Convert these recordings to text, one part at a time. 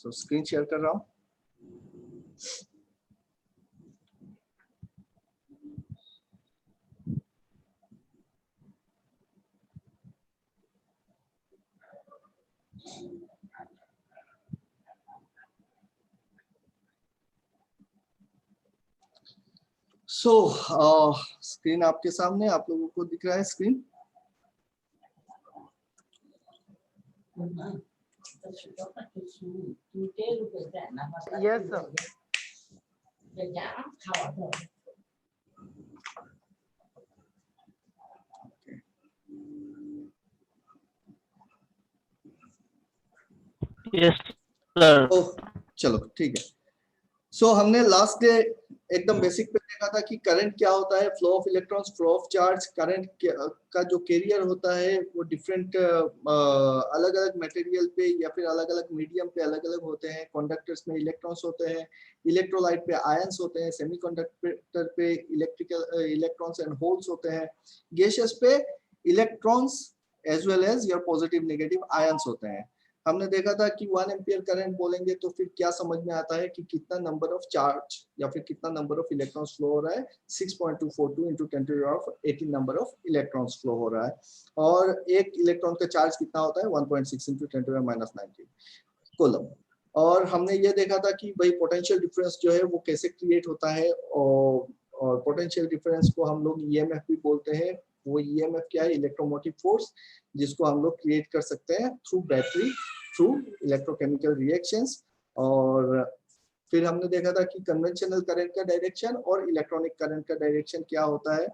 सो screen share कर रहा हूँ। स्क्रीन आपके सामने, आप लोगों को दिख रहा है screen? Yes, sir. Yes, sir. चलो ठीक है। सो हमने लास्ट डे एकदम बेसिक पे देखा था कि करंट क्या होता है, flow of electrons, flow of charge. Current का जो कैरियर होता है वो डिफरेंट अलग अलग मटेरियल पे या फिर अलग अलग मीडियम पे अलग अलग होते हैं। कंडक्टर्स में इलेक्ट्रॉन्स होते हैं, इलेक्ट्रोलाइट पे आयंस होते हैं, सेमीकंडक्टर पे इलेक्ट्रॉन्स एंड होल्स होते हैं, गैसेस पे electrons as well as your positive negative ions होते हैं। हमने देखा था कि 1 एम्पियर करंट बोलेंगे तो फिर क्या समझ में आता है कि कितना नंबर ऑफ चार्ज या फिर कितना नंबर ऑफ इलेक्ट्रॉन्स फ्लो हो रहा है। 6.242 into 10⁻18 number of electrons flow हो रहा है। और एक इलेक्ट्रॉन का चार्ज कितना होता है, 1.6 into 10⁻19 कूलम। और हमने ये देखा था कि भाई पोटेंशियल डिफरेंस जो है वो कैसे क्रिएट होता है, और पोटेंशियल डिफरेंस को हम लोग ईएमएफ भी बोलते हैं। वो ईएमएफ क्या है, इलेक्ट्रोमोटिव फोर्स, जिसको हम लोग क्रिएट कर सकते हैं through battery, through electrochemical reactions. और फिर हमने देखा था कि कन्वेंशनल करंट का डायरेक्शन और इलेक्ट्रॉनिक करंट का डायरेक्शन क्या होता है।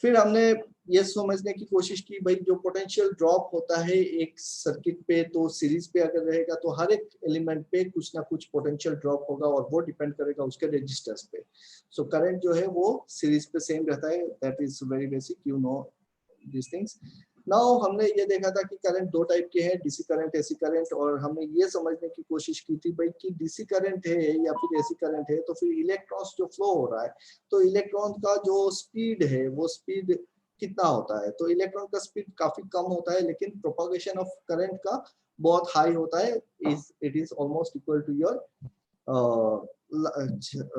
फिर हमने ये समझने की कोशिश की भाई जो पोटेंशियल ड्रॉप होता है एक सर्किट पे, तो सीरीज पे अगर रहेगा तो हर एक एलिमेंट पे कुछ ना कुछ पोटेंशियल ड्रॉप होगा और वो डिपेंड करेगा उसके रेजिस्टेंस पे। सो करंट जो है वो सीरीज पे सेम रहता है। That is very basic, you know this things. Now हमने ये देखा था कि करंट दो टाइप के हैं, डीसी करंट, एसी करंट। और हमने ये समझने की कोशिश की थी भाई कि डीसी करंट है या फिर एसी करंट है तो फिर इलेक्ट्रॉन्स जो फ्लो हो रहा है तो इलेक्ट्रॉन का जो स्पीड है वो स्पीड कितना होता है। तो इलेक्ट्रॉन का स्पीड काफी कम होता है लेकिन प्रोपगेशन ऑफ करंट का बहुत हाई होता है। It is almost equal to your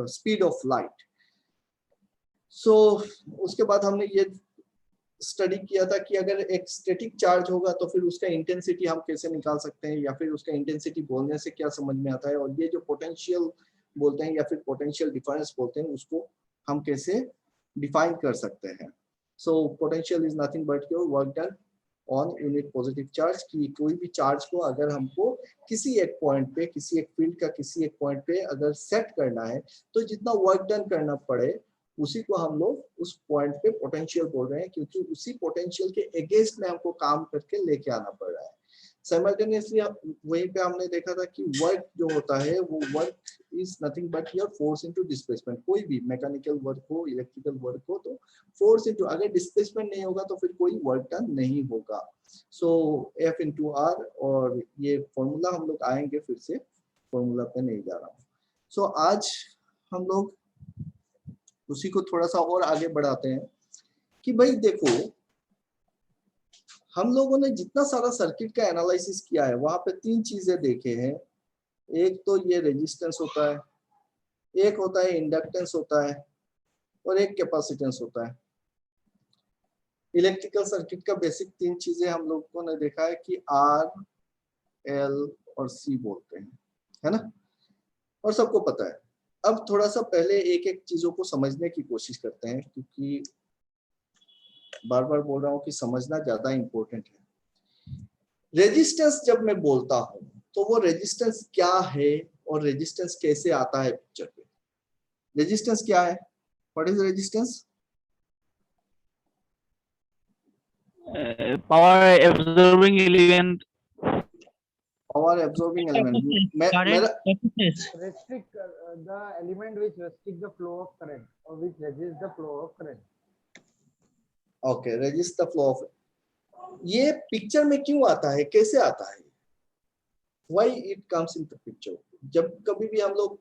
speed of light. So उसके बाद हमने ये स्टडी किया था कि अगर एक स्टैटिक चार्ज होगा तो फिर उसका इंटेंसिटी हम कैसे निकाल सकते हैं, या फिर उसका इंटेंसिटी बोलने से क्या समझ में आता है। और ये जो पोटेंशियल बोलते हैं या फिर पोटेंशियल डिफरेंस बोलते हैं उसको हम कैसे डिफाइन कर सकते हैं। So potential is nothing but your work done on unit positive charge. की कोई भी चार्ज को अगर हमको किसी एक पॉइंट पे, किसी एक फील्ड का किसी एक पॉइंट पे अगर सेट करना है तो जितना वर्क डन करना पड़े उसी को हम लोग उस पॉइंट पे पोटेंशियल बोल रहे हैं, क्योंकि उसी पोटेंशियल के अगेंस्ट में हमको काम करके लेके आना पड़ रहा है। साइमल्टेनियसली वहीं पे हमने देखा था कि वर्क जो होता है वो work is nothing but your force into displacement. कोई भी मैकेनिकल वर्क हो, इलेक्ट्रिकल वर्क हो, तो फोर्स इनटू, अगर डिस्प्लेसमेंट नहीं होगा तो फिर कोई वर्क डन नहीं होगा। सो F into R, और ये फॉर्मूला हम लोग आएंगे, फिर से फॉर्मूला पे नहीं जा रहा हूँ। सो आज हम लोग उसी को थोड़ा सा और आगे बढ़ाते हैं कि भाई देखो हम लोगों ने जितना सारा सर्किट का एनालिसिस किया है वहां पे तीन चीजें देखे हैं। एक तो ये रेजिस्टेंस होता है, एक होता है इंडक्टेंस होता है, और एक कैपेसिटेंस होता है। इलेक्ट्रिकल सर्किट का बेसिक तीन चीजें हम लोगों ने देखा है कि R, L और C बोलते हैं, है ना, और सबको पता है। अब थोड़ा सा पहले एक एक चीजों को समझने की कोशिश करते हैं, क्योंकि बार बार बोल रहा हूँ कि समझना ज्यादा इंपॉर्टेंट है। रेजिस्टेंस जब मैं बोलता हूं तो वो रेजिस्टेंस क्या है और रेजिस्टेंस कैसे आता है पिक्चर पे। रेजिस्टेंस क्या है? What is resistance? Power absorbing element. Power absorbing element. मेरा Restrict the element which restrict the flow of current or which resist the flow of current. Okay, resist the flow of. ये picture में क्यों आता है, कैसे आता है, why it comes in the picture. जब कभी भी हम लोग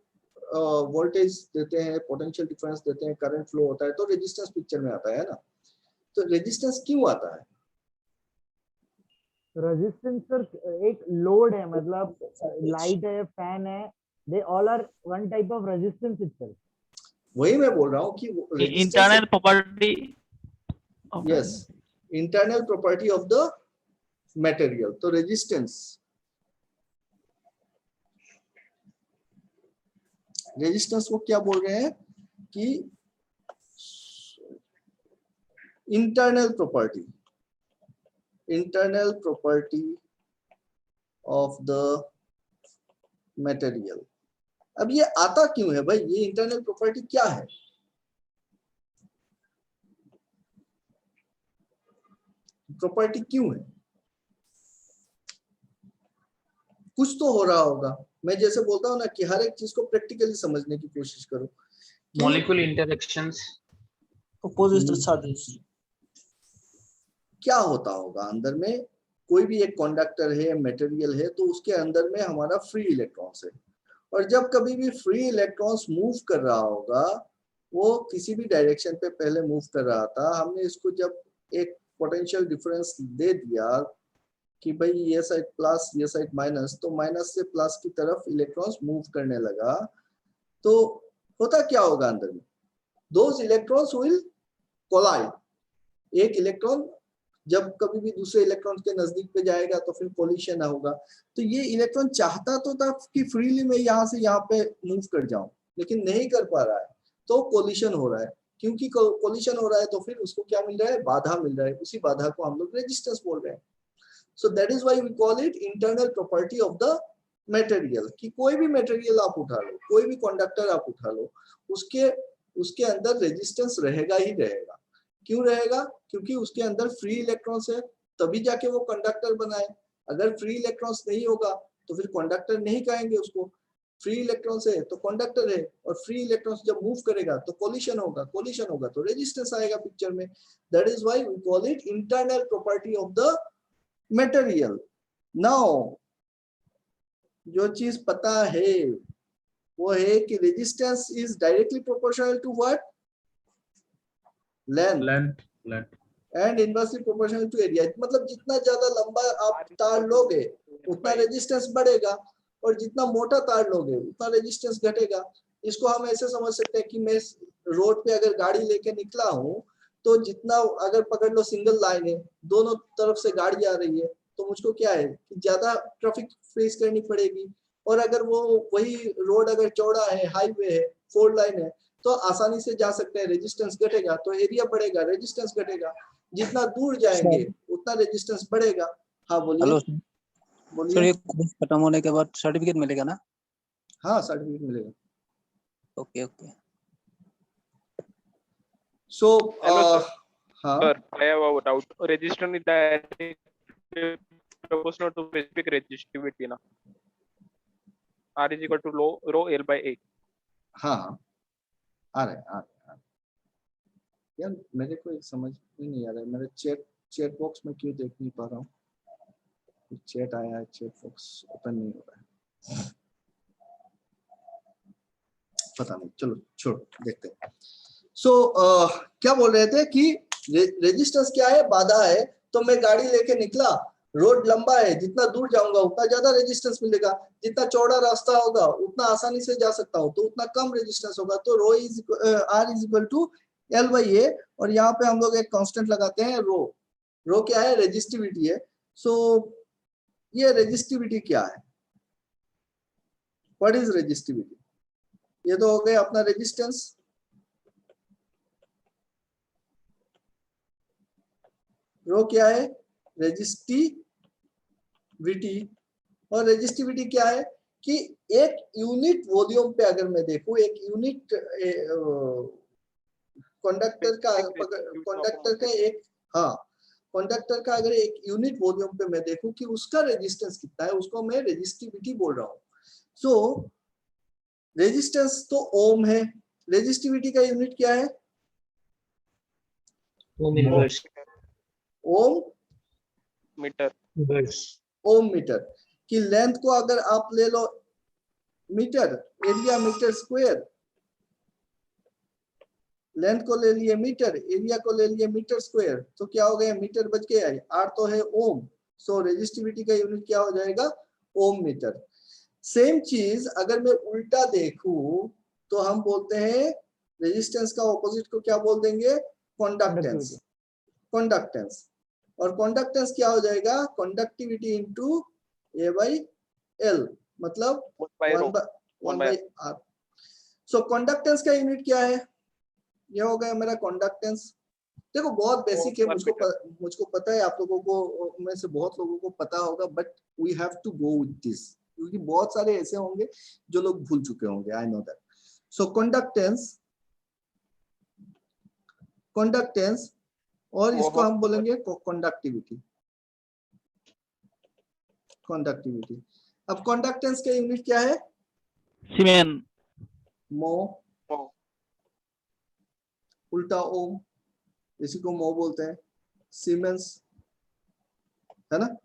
वोल्टेज देते हैं, पोटेंशियल डिफरेंस देते हैं, करंट फ्लो होता है तो रेजिस्टेंस पिक्चर में आता है ना। तो रेजिस्टेंस क्यों आता है? रेजिस्टेंस सर एक लोड है, मतलब लाइट है, फैन है, they all are one type of resistance itself. वही मैं बोल रहा हूँ कि internal property of यस, internal property of the material. तो रेजिस्टेंस, रेजिस्टेंस वो क्या बोल रहे हैं कि internal property, internal property of the material. अब ये आता क्यों है भाई, ये इंटरनल प्रॉपर्टी क्या है? प्रॉपर्टी क्यों है? कुछ तो हो रहा होगा. मैं जैसे बोलता हूँ ना कि हर एक चीज को प्रैक्टिकली समझने की कोशिश करो. Molecule interactions, opposite charges. क्या होता होगा अंदर में? कोई भी एक कंडक्टर है, मटेरियल है, तो उसके अंदर में हमारा फ्री इलेक्ट्रॉन्स है, और जब कभी भी फ्री इलेक्ट्रॉन्स मूव कर रहा होगा, वो किसी भी डायरेक्शन पे पहले मूव कर रहा था, हमने इसको जब एक पोटेंशियल डिफरेंस दे दिया कि भाई ये साइड प्लस ये साइड माइनस, तो माइनस से प्लस की तरफ इलेक्ट्रॉन्स मूव करने लगा, तो होता क्या होगा अंदर में? Those electrons will collide. एक इलेक्ट्रॉन जब कभी भी दूसरे इलेक्ट्रॉन के नजदीक पे जाएगा तो फिर कोलिशन होगा. तो ये इलेक्ट्रॉन चाहता तो था कि फ्रीली मैं यहाँ से यहाँ पे मूव कर जाऊं, लेकिन नहीं कर पा रहा है, तो कोलिशन हो रहा है. क्योंकि कोलिशन हो रहा है तो फिर उसको क्या मिल रहा है? बाधा मिल रहा है. उसी बाधा को हम लोग रेजिस्टेंस बोल रहे हैं. So that is why we call it internal property of the material. कि कोई भी मटेरियल आप उठा लो, कोई भी कंडक्टर आप उठा लो, उसके अंदर रेजिस्टेंस रहेगा ही रहेगा. क्यों रहेगा? क्योंकि उसके अंदर फ्री इलेक्ट्रॉन्स है, तभी जाके वो कंडक्टर बनाए. अगर फ्री इलेक्ट्रॉन्स नहीं होगा तो फिर कंडक्टर नहीं कहेंगे उसको. फ्री इलेक्ट्रॉन्स है तो कंडक्टर है, और फ्री इलेक्ट्रॉन्स जब मूव करेगा तो कोलिशन होगा, कोलिशन होगा तो रेजिस्टेंस आएगा पिक्चर में. That is why we call it internal property of the material. Now जो चीज पता है वो है कि resistance is directly proportional to what? Length. And inversely proportional to area. मतलब जितना ज्यादा लंबा आप तार लोगे उतना रेजिस्टेंस बढ़ेगा, और जितना मोटा तार लोगे उतना रेजिस्टेंस घटेगा. इसको हम ऐसे समझ सकते हैं कि मैं रोड पे अगर गाड़ी लेके निकला हूँ, तो जितना, अगर पकड़ लो सिंगल लाइन है, दोनों तरफ से गाड़ी आ रही है, तो मुझको क्या है कि ज्यादा ट्रैफिक फेस करनी पड़ेगी. और अगर वो वही रोड अगर चौड़ा है, हाईवे है, 4 लाइन है, तो आसानी से जा सकते हैं. रेजिस्टेंस घटेगा तो एरिया बढ़ेगा, रेजिस्टेंस घटेगा. जितना दूर जाएंगे उतना रेजिस्टेंस बढ़ेगा. हाँ बोलिए. हेलो बोलिए. सर, ये कोर्स खत्म होने के बाद सर्टिफिकेट मिलेगा ना? हाँ सर्टिफिकेट मिलेगा. Okay okay. So Hello, sir. हाँ Sir, I have a doubt. Resistance is directly proportional to specific resistivity, na? R is equal to rho L by A. हाँ हाँ आ रहे यार. मेरे को एक समझ में नहीं आ रहा है, मेरे चैट बॉक्स में क्यों देख नहीं पा रहा हूँ. चैट आया है, चैट बॉक्स ओपन नहीं हो रहा है, पता नहीं. चलो छोड़ो, देखते हैं. सो क्या बोल रहे थे कि रेजिस्टेंस क्या है? बाधा है. तो मैं गाड़ी लेके निकला, रोड लंबा है, जितना दूर जाऊंगा उतना ज्यादा रेजिस्टेंस मिलेगा. जितना चौड़ा रास्ता होगा उतना आसानी से जा सकता हूँ, तो उतना कम रेजिस्टेंस होगा. तो rho is R is equal to L by A. और यहाँ पे हम लोग एक कांस्टेंट लगाते हैं रो. रो क्या है? रेजिस्टिविटी है. सो ये रेजिस्टिविटी क्या है? What is resistivity? ये तो हो गया अपना रेजिस्टेंस. रो क्या है? रेजिस्टिविटी. और रेजिस्टिविटी क्या है कि एक यूनिट वॉल्यूम पे अगर मैं देखूं, एक यूनिट कंडक्टर का अगर एक यूनिट वॉल्यूम पे मैं देखूं कि उसका रेजिस्टेंस कितना है, उसको मैं रेजिस्टिविटी बोल रहा हूं. सो रेजिस्टेंस तो ओम है, रेजिस्टिविटी का यूनिट क्या है? Ohm Meter. Ohm metre. की लेंथ को अगर आप ले लो metre, area metre square. Length को ले लिए मीटर, एरिया को ले लिए मीटर स्क्वायर, तो क्या हो गया? मीटर बच गया. आर तो है ओम, सो रेजिस्टिविटी का यूनिट क्या हो जाएगा, ओम मीटर। सेम चीज अगर मैं उल्टा देखूं तो हम बोलते हैं रेजिस्टेंस का ऑपोजिट को क्या बोल देंगे, कंडक्टेंस। कंडक्टेंस, और कंडक्टेंस क्या हो जाएगा, conductivity into A by L, मतलब 1 बाई आर। सो कंडक्टेंस का यूनिट क्या है, ये हो गया मेरा कंडक्टेंस। देखो बहुत बेसिक है, मुझको पता है, आप लोगों को में से बहुत लोगों को पता होगा, but we have to go with this, क्योंकि बहुत सारे ऐसे होंगे जो लोग भूल चुके होंगे, I know that. So conductance, conductance, और इसको हम बोलेंगे कंडक्टिविटी। कंडक्टिविटी, अब कंडक्टेंस का यूनिट क्या है, सीमेन, मो, उल्टा ओम, इसी को मो बोलते हैं, सीमेंस, है ना।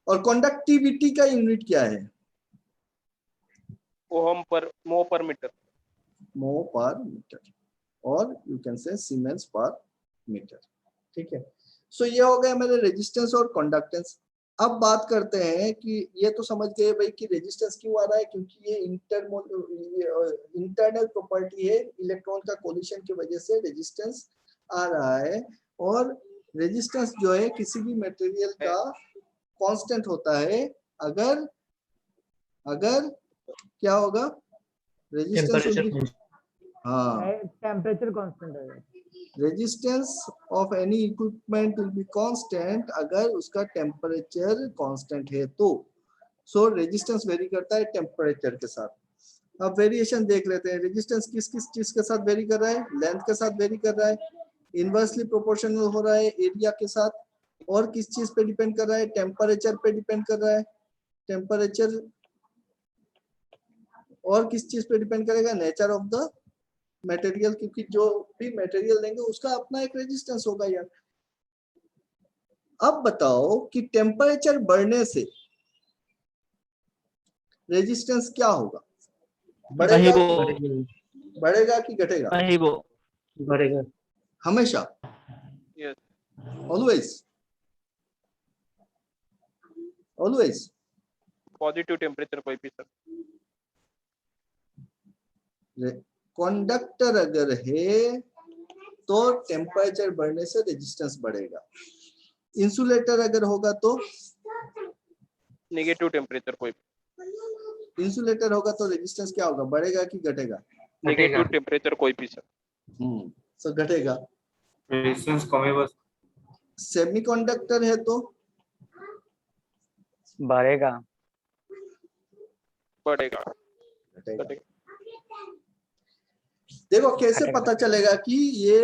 और कंडक्टिविटी का यूनिट क्या है, ओम पर मो पर मीटर, मो पर मीटर, और यू कैन से सीमेंस पर मीटर, ठीक है। सो ये हो गया मेरे रेजिस्टेंस और कंडक्टेंस। अब बात करते हैं कि ये तो समझ गए भाई कि रेजिस्टेंस क्यों आ रहा है, क्योंकि ये इंटरनल प्रॉपर्टी है, इलेक्ट्रॉन का कोलिशन की वजह से रेजिस्टेंस आ रहा है। और रेजिस्टेंस जो है किसी भी मटेरियल का कांस्टेंट होता है, अगर क्या होगा, रेजिस्टेंस, हाँ, टेम्परेचर कांस्टेंट है। Resistance of any equipment will be constant अगर उसका टेम्परेचर कांस्टेंट है तो। सो रेजिस्टेंस वेरी करता है टेम्परेचर के साथ। अब वेरिएशन देख लेते हैं, रेजिस्टेंस किस किस चीज के साथ वेरी कर रहा है, लेंथ के साथ वेरी कर रहा है, इनवर्सली प्रोपोर्शनल हो रहा है एरिया के साथ, और किस चीज पे डिपेंड कर रहा है, टेम्परेचर पे डिपेंड कर रहा है, टेम्परेचर, और किस चीज पे डिपेंड करेगा, नेचर ऑफ द मटेरियल, क्योंकि जो भी मटेरियल लेंगे उसका अपना एक रेजिस्टेंस होगा यार। अब बताओ कि टेम्परेचर बढ़ने से रेजिस्टेंस क्या होगा, बढ़ेगा कि घटेगा, बढ़ेगा, हमेशा, yes, always, always. Positive temperature कोई भी सर, कंडक्टर अगर है तो टेम्परेचर बढ़ने से रेजिस्टेंस बढ़ेगा, इंसुलेटर अगर होगा तो नेगेटिव टेम्परेचर कोई, इंसुलेटर होगा तो रेजिस्टेंस क्या होगा, बढ़ेगा कि घटेगा, नेगेटिव टेम्परेचर कोई भी सर, सो घटेगा। रेजिस्टेंस कमेगा, सेमीकंडक्टर है तो बढ़ेगा, बढ़ेगा, घटेगा। देखो कैसे पता चलेगा कि ये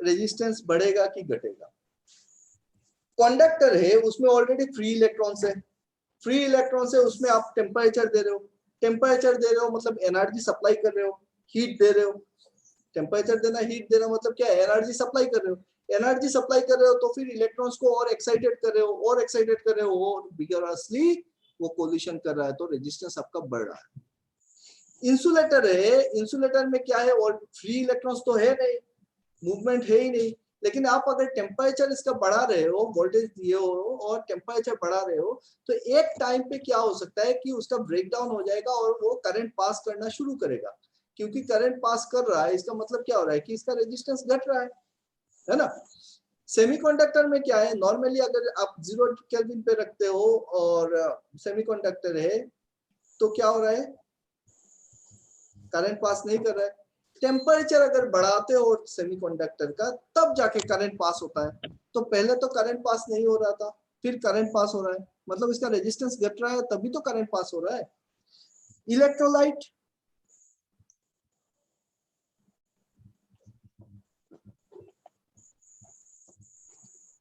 रेजिस्टेंस बढ़ेगा कि घटेगा। कंडक्टर है, उसमें ऑलरेडी फ्री इलेक्ट्रॉन्स है, फ्री इलेक्ट्रॉन्स है, उसमें आप टेम्परेचर दे रहे हो, टेम्परेचर दे रहे हो मतलब एनर्जी सप्लाई कर रहे हो, हीट दे रहे हो। टेम्परेचर देना, हीट देना मतलब क्या है, एनर्जी सप्लाई कर रहे हो, एनर्जी सप्लाई कर रहे हो तो फिर इलेक्ट्रॉन्स को और एक्साइटेड कर रहे हो, और एक्साइटेड कर रहे हो, और विगरसली वो कोलिशन कर रहा है, तो रेजिस्टेंस आपका बढ़ रहा है। इंसुलेटर है, इंसुलेटर में क्या है, और फ्री इलेक्ट्रॉन्स तो है नहीं, मूवमेंट है ही नहीं, लेकिन आप अगर टेम्परेचर इसका बढ़ा रहे हो, वोल्टेज दिए हो और टेम्परेचर बढ़ा रहे हो, तो एक टाइम पे क्या हो सकता है कि उसका ब्रेकडाउन हो जाएगा और वो करंट पास करना शुरू करेगा। क्योंकि करंट पास कर रहा है, इसका मतलब क्या हो रहा है कि इसका रेजिस्टेंस घट रहा है ना। सेमीकंडक्टर में क्या है, नॉर्मली अगर आप 0 केल्विन पे रखते हो और सेमीकंडक्टर है तो क्या हो रहा है, करंट पास नहीं कर रहा है। टेम्परेचर अगर बढ़ाते हो सेमीकंडक्टर का तब जाके करंट पास होता है, तो पहले तो करंट पास नहीं हो रहा था, फिर करंट पास हो रहा है, मतलब इसका रेजिस्टेंस घट रहा है, तभी तो करंट पास हो रहा है। इलेक्ट्रोलाइट,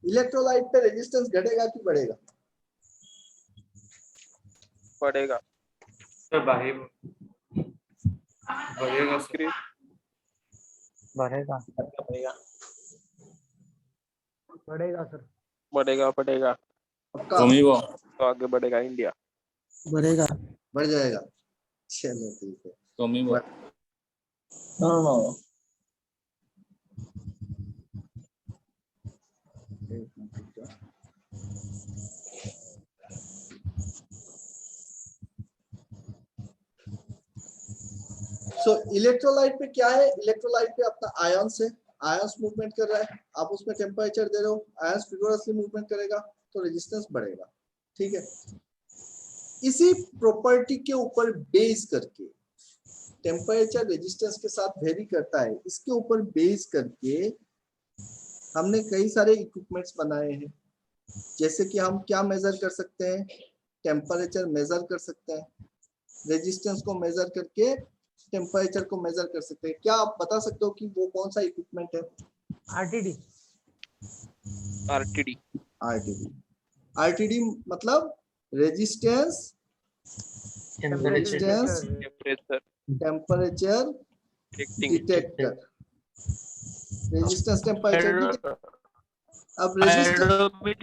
इलेक्ट्रोलाइट पे रेजिस्टेंस घटेगा कि बढ़ेगा, बढ़ेगा, सर बढ़ेगा, इंक्रीज, बढ़ेगा, बढ़ेगा सर, बढ़ेगा, बढ़ेगा, पक्का तो आगे बढ़ेगा इंडिया, बढ़ेगा, बढ़ जाएगा। चलो ठीक है, नो सो इलेक्ट्रोलाइट पे क्या है, इलेक्ट्रोलाइट पे अपना आयंस है, आयंस मूवमेंट कर रहा है, आप उसमें टेम्परेचर दे रहे हो, आयंस विगोरसली मूवमेंट करेगा तो रेजिस्टेंस बढ़ेगा, ठीक है। इसी प्रॉपर्टी के ऊपर बेस करके टेम्परेचर रेजिस्टेंस के साथ वेरी करता है, इसके ऊपर बेस करके हमने कई सारे इक्विपमेंट्स बनाए हैं। जैसे कि हम क्या मेजर कर सकते हैं, टेम्परेचर मेजर कर सकते हैं, रेजिस्टेंस को मेजर करके टेम्परेचर को मेजर कर सकते हैं। क्या आप बता सकते हो कि वो कौन सा इक्विपमेंट है? RTD RTD RTD. आरटीडी मतलब resistance temperature temperature temperature detecting detector, resistance temperature detector. अब रेजिस्टेंस थर्मोकपल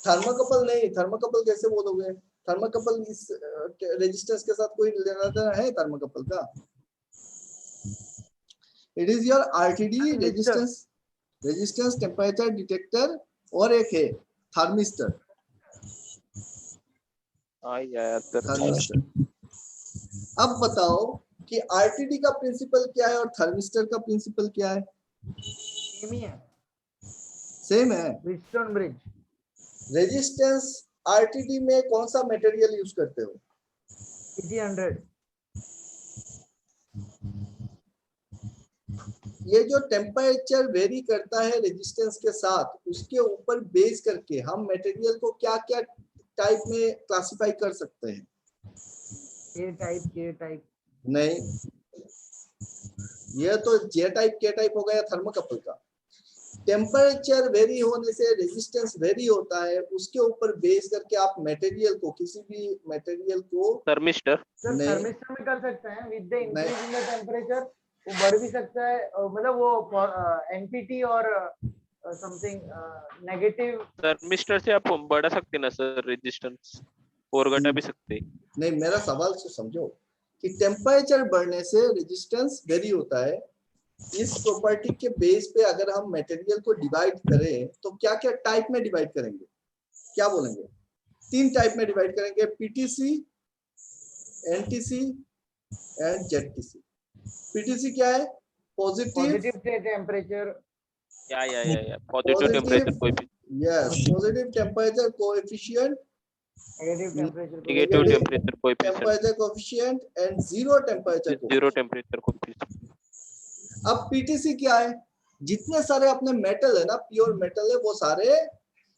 थर्मोकपल नहीं, थर्मोकपल कैसे बोलोगे? थर्मोकपल इस रेजिस्टेंस के साथ कोई लेना देना है थर्मोकपल का? It is your RTD, resistance temperature detector, और एक है थर्मिस्टर। थर्मिस्टर। अब बताओ कि आरटीडी का प्रिंसिपल क्या है और थर्मिस्टर का प्रिंसिपल क्या है? सेम ही है, सेम है। Wheatstone bridge. रेजिस्टेंस आरटीडी में कौन सा मटेरियल यूज करते हो? PT100। ये जो टेम्परेचर वेरी करता है रेजिस्टेंस के साथ, उसके ऊपर बेस करके हम मटेरियल को क्या क्या टाइप में क्लासिफाई कर सकते हैं? K टाइप नहीं, ये तो J टाइप K टाइप हो गया थर्मोकपल का। टेम्परेचर वेरी होने से रेजिस्टेंस वेरी होता है, उसके ऊपर बेस करके आप मटेरियल को, किसी भी मटेरियल को थर्मिस्टर सर नहीं। थर्मिस्टर में कर सकते हैं with the increase in the temperature, वो बढ़ भी सकता है, मतलब वो NPT और समथिंग नेगेटिव। थर्मिस्टर से आप बढ़ा सकते ना सर रेजिस्टेंस, और घटा भी सकते। नहीं, मेरा सवाल से समझो कि टेम्परेचर बढ़ने से रेजिस्टेंस वेरी होता है। इस प्रॉपर्टी के बेस पे अगर हम मटेरियल को डिवाइड करें तो क्या क्या टाइप में डिवाइड करेंगे? क्या बोलेंगे? 3 टाइप में डिवाइड करेंगे, पीटीसी, एनटीसी एंड जेडटीसी। पीटीसी क्या है? पॉजिटिव टेम्परेचर, या पॉजिटिव टेम्परेचर कोई भी, yes, positive temperature coefficient, negative temperature कोई भी, temperature coefficient and zero temperature coefficient. Zero temperature कोई भी। अब पीटीसी क्या है? जितने सारे अपने मेटल है ना, प्योर मेटल है, वो सारे।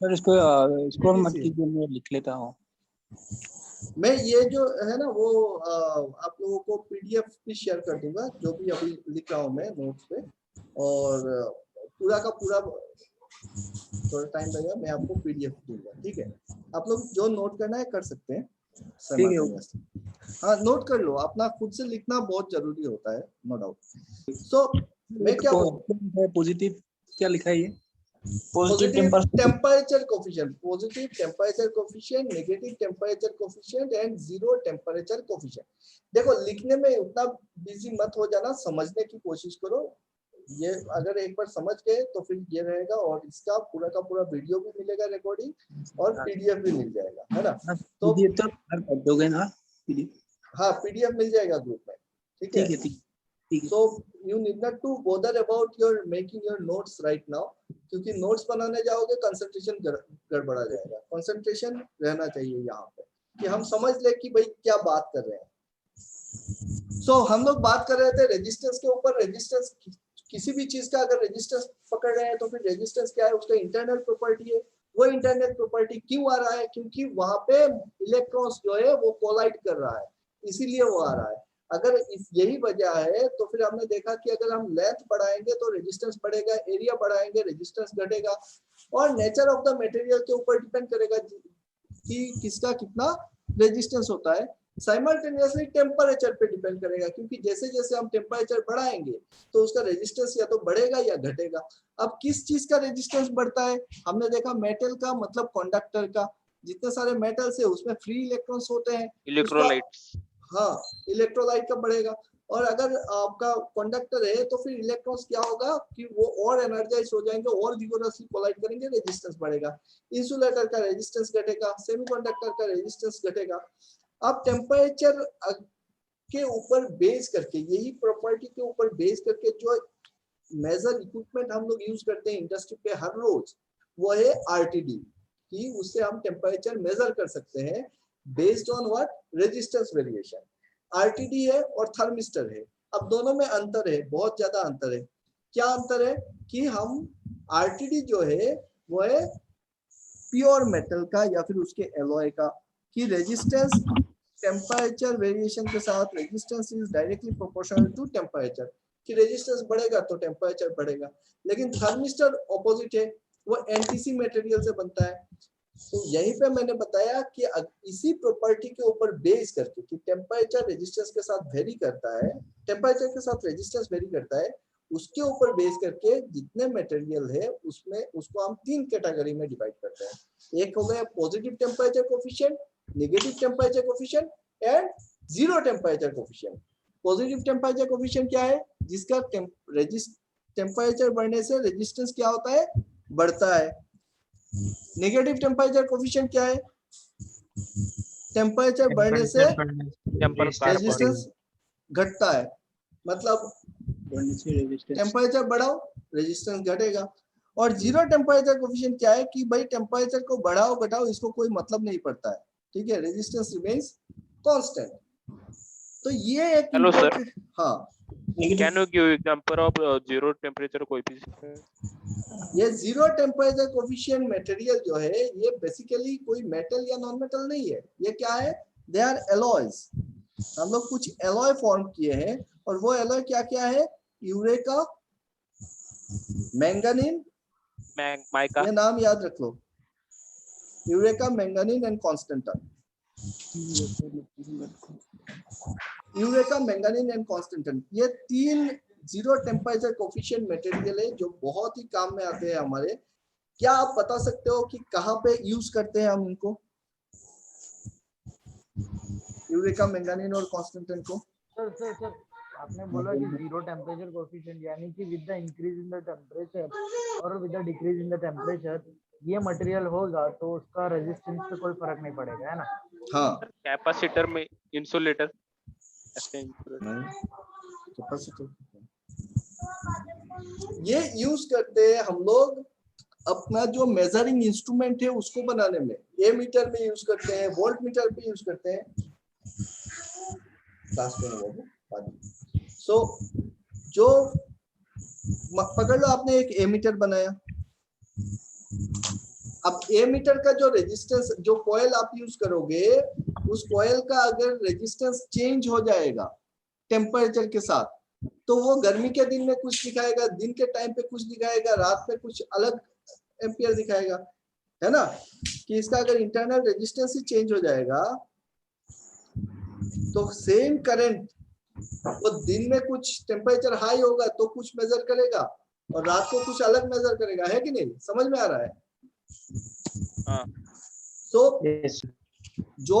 सर इसको स्क्रॉल मत कीजिए, मैं लिख लेता हूँ। मैं ये जो है ना वो आप लोगों को पीडीएफ भी शेयर कर दूंगा, जो भी अभी लिख रहा हूँ मैं नोट्स पे, और पूरा का पूरा थोड़ा टाइम लगेगा, मैं आपको पीडीएफ दूंगा, ठीक है? आप लोग जो नोट करना है कर सकते हैं। हाँ, नोट कर लो, अपना खुद से लिखना बहुत जरूरी होता है, नो डाउट। सो मैं क्या पॉजिटिव क्या लिखा है ये? Positive temperature coefficient, positive temperature coefficient, negative temperature coefficient and zero temperature coefficient. देखो, लिखने में उतना बिजी मत हो जाना, समझने की कोशिश करो। ये अगर एक बार समझ गए तो फिर ये रहेगा, और इसका पूरा का पूरा वीडियो भी मिलेगा रिकॉर्डिंग, और पीडीएफ भी मिल जाएगा, है ना? तो ये तो कर दोगे ना पीडीएफ? हाँ, पीडीएफ मिल जाएगा ग्रुप में, ठीक है? ठीक है। So you need not to bother about your making your notes right now, क्योंकि नोट्स बनाने जाओगे कंसंट्रेशन गड़बड़ा जाएगा। कंसंट्रेशन रहना चाहिए यहाँ पे कि हम समझ ले कि भाई क्या बात कर रहे हैं। So हम लोग बात कर रहे थे रेजिस्टेंस के ऊपर। रेजिस्टेंस किसी भी चीज का अगर रेजिस्टेंस पकड़ रहे हैं तो फिर रेजिस्टेंस क्या है? उसका इंटरनल प्रॉपर्टी है। वो इंटरनल प्रॉपर्टी क्यों आ रहा है? क्योंकि वहां पे इलेक्ट्रॉन्स जो है वो कोलाइड कर रहा है, इसीलिए वो आ रहा है। अगर यही वजह है तो फिर हमने देखा कि अगर हम लेंथ बढ़ाएंगे तो रेजिस्टेंस बढ़ेगा, एरिया बढ़ाएंगे रेजिस्टेंस घटेगा, और नेचर ऑफ द मटेरियल के ऊपर डिपेंड करेगा कि किसका कितना रेजिस्टेंस होता है। साइमल्टेनियसली टेम्परेचर पे डिपेंड करेगा, क्योंकि जैसे जैसे हम टेम्परेचर बढ़ाएंगे तो उसका रेजिस्टेंस या तो बढ़ेगा या घटेगा। अब किस चीज का रेजिस्टेंस बढ़ता है? हमने देखा मेटल का, मतलब कंडक्टर का। जितने सारे मेटल्स है उसमें फ्री इलेक्ट्रॉन्स होते हैं, इलेक्ट्रोलाइट्स। हाँ, इलेक्ट्रोलाइट का बढ़ेगा। और अगर आपका कंडक्टर है तो फिर इलेक्ट्रॉन्स क्या होगा कि वो और एनर्जाइज हो जाएंगे, और विगोरसली कोलाइड करेंगे, रेजिस्टेंस बढ़ेगा। इंसुलेटर का रेजिस्टेंस घटेगा, सेमीकंडक्टर का रेजिस्टेंस घटेगा। अब टेम्परेचर के ऊपर बेस करके, यही प्रॉपर्टी के ऊपर बेस करके जो मेजर इक्विपमेंट हम लोग यूज करते हैं इंडस्ट्री पे हर रोज, वो है आरटीडी, कि उससे हम टेम्परेचर मेजर कर सकते हैं based on what, resistance variation. RTD है और थर्मिस्टर है। अब दोनों में अंतर है, बहुत ज्यादा अंतर है। क्या अंतर है कि हम आरटीडी जो है वो है प्योर मेटल का या फिर उसके एलॉय का, कि रेजिस्टेंस टेम्परेचर वेरिएशन के साथ resistance is directly proportional to temperature, कि रेजिस्टेंस बढ़ेगा तो टेम्परेचर बढ़ेगा। लेकिन थर्मिस्टर ऑपोजिट है, वो एनटीसी मटेरियल से बनता है। तो यहीं पे मैंने बताया कि इसी प्रॉपर्टी के ऊपर बेस करके कि टेम्परेचर रेजिस्टेंस के साथ वेरी करता है, टेम्परेचर के साथ रेजिस्टेंस वेरी करता है, उसके ऊपर बेस करके जितने मटेरियल है उसमें उसको हम 3 कैटेगरी में डिवाइड करते हैं। एक हो गया positive temperature coefficient, negative temperature coefficient and zero temperature coefficient. Positive temperature coefficient क्या है? जिसका टेम्परेचर बढ़ने से रेजिस्टेंस क्या होता है? बढ़ता है। नेगेटिव टेम्परेचर कोफिशिएंट क्या है? टेम्परेचर बढ़ने से रेजिस्टेंस घटता है। मतलब टेम्परेचर बढ़ाओ रेजिस्टेंस घटेगा। और जीरो टेम्परेचर कोफिशिएंट क्या है? कि भाई टेम्परेचर को बढ़ाओ घटाओ इसको कोई मतलब नहीं पड़ता है, ठीक है, रेजिस्टेंस रिमेन्स कांस्टेंट। तो ये एक हेलो सर, हाँ, can you give example of zero temperature coefficient? ये जीरो टेम्परेचर कोफिशिएंट मटेरियल जो है ये बेसिकली कोई मेटल या नॉन मेटल नहीं है। ये क्या है? They are alloys. हम लोग कुछ एलॉय फॉर्म किए हैं और वो एलॉय क्या क्या है? यूरेका, मैंगानीन, माइका, ये नाम याद रख लो, eureka, manganin and constantan. Eureka, manganin and constantan, ये 3 जीरो टेम्परेचर कोफिशिएंट मटेरियल है जो बहुत ही काम में आते हैं हमारे। क्या आप बता सकते हो कि कहाँ पे यूज करते हैं हम इनको, यूरेका, मैंगानीन और कांस्टेंटन को? सर आपने बोला कि जीरो टेम्परेचर कोफिशिएंट, यानी कि with the increase in the temperature और with the decrease in the temperature ये मटेरियल होगा तो उसका रेजिस्टेंस पे कोई फर्क नहीं पड़ेगा, है ना? हाँ, कैपेसिटर में इंसुलेटर, कैपेसिटर ये यूज करते हैं हम लोग अपना जो मेजरिंग इंस्ट्रूमेंट है उसको बनाने में। ए मीटर में यूज करते हैं, वोल्ट मीटर पे यूज करते हैं। सो जो पकड़ लो, आपने एक ए मीटर बनाया। अब ए मीटर का जो रेजिस्टेंस, जो कॉइल आप यूज करोगे, उस कॉइल का अगर रेजिस्टेंस चेंज हो जाएगा टेम्परेचर के साथ, तो वो गर्मी के दिन में कुछ दिखाएगा, दिन के टाइम पे कुछ दिखाएगा, रात में कुछ अलग एम्पियर दिखाएगा, है ना? कि इसका अगर इंटरनल रेजिस्टेंस ही चेंज हो जाएगा तो सेम करंट वो दिन में कुछ टेम्परेचर हाई होगा तो कुछ मेजर करेगा और रात को कुछ अलग मेजर करेगा, है कि नहीं? समझ में आ रहा है? हाँ। तो जो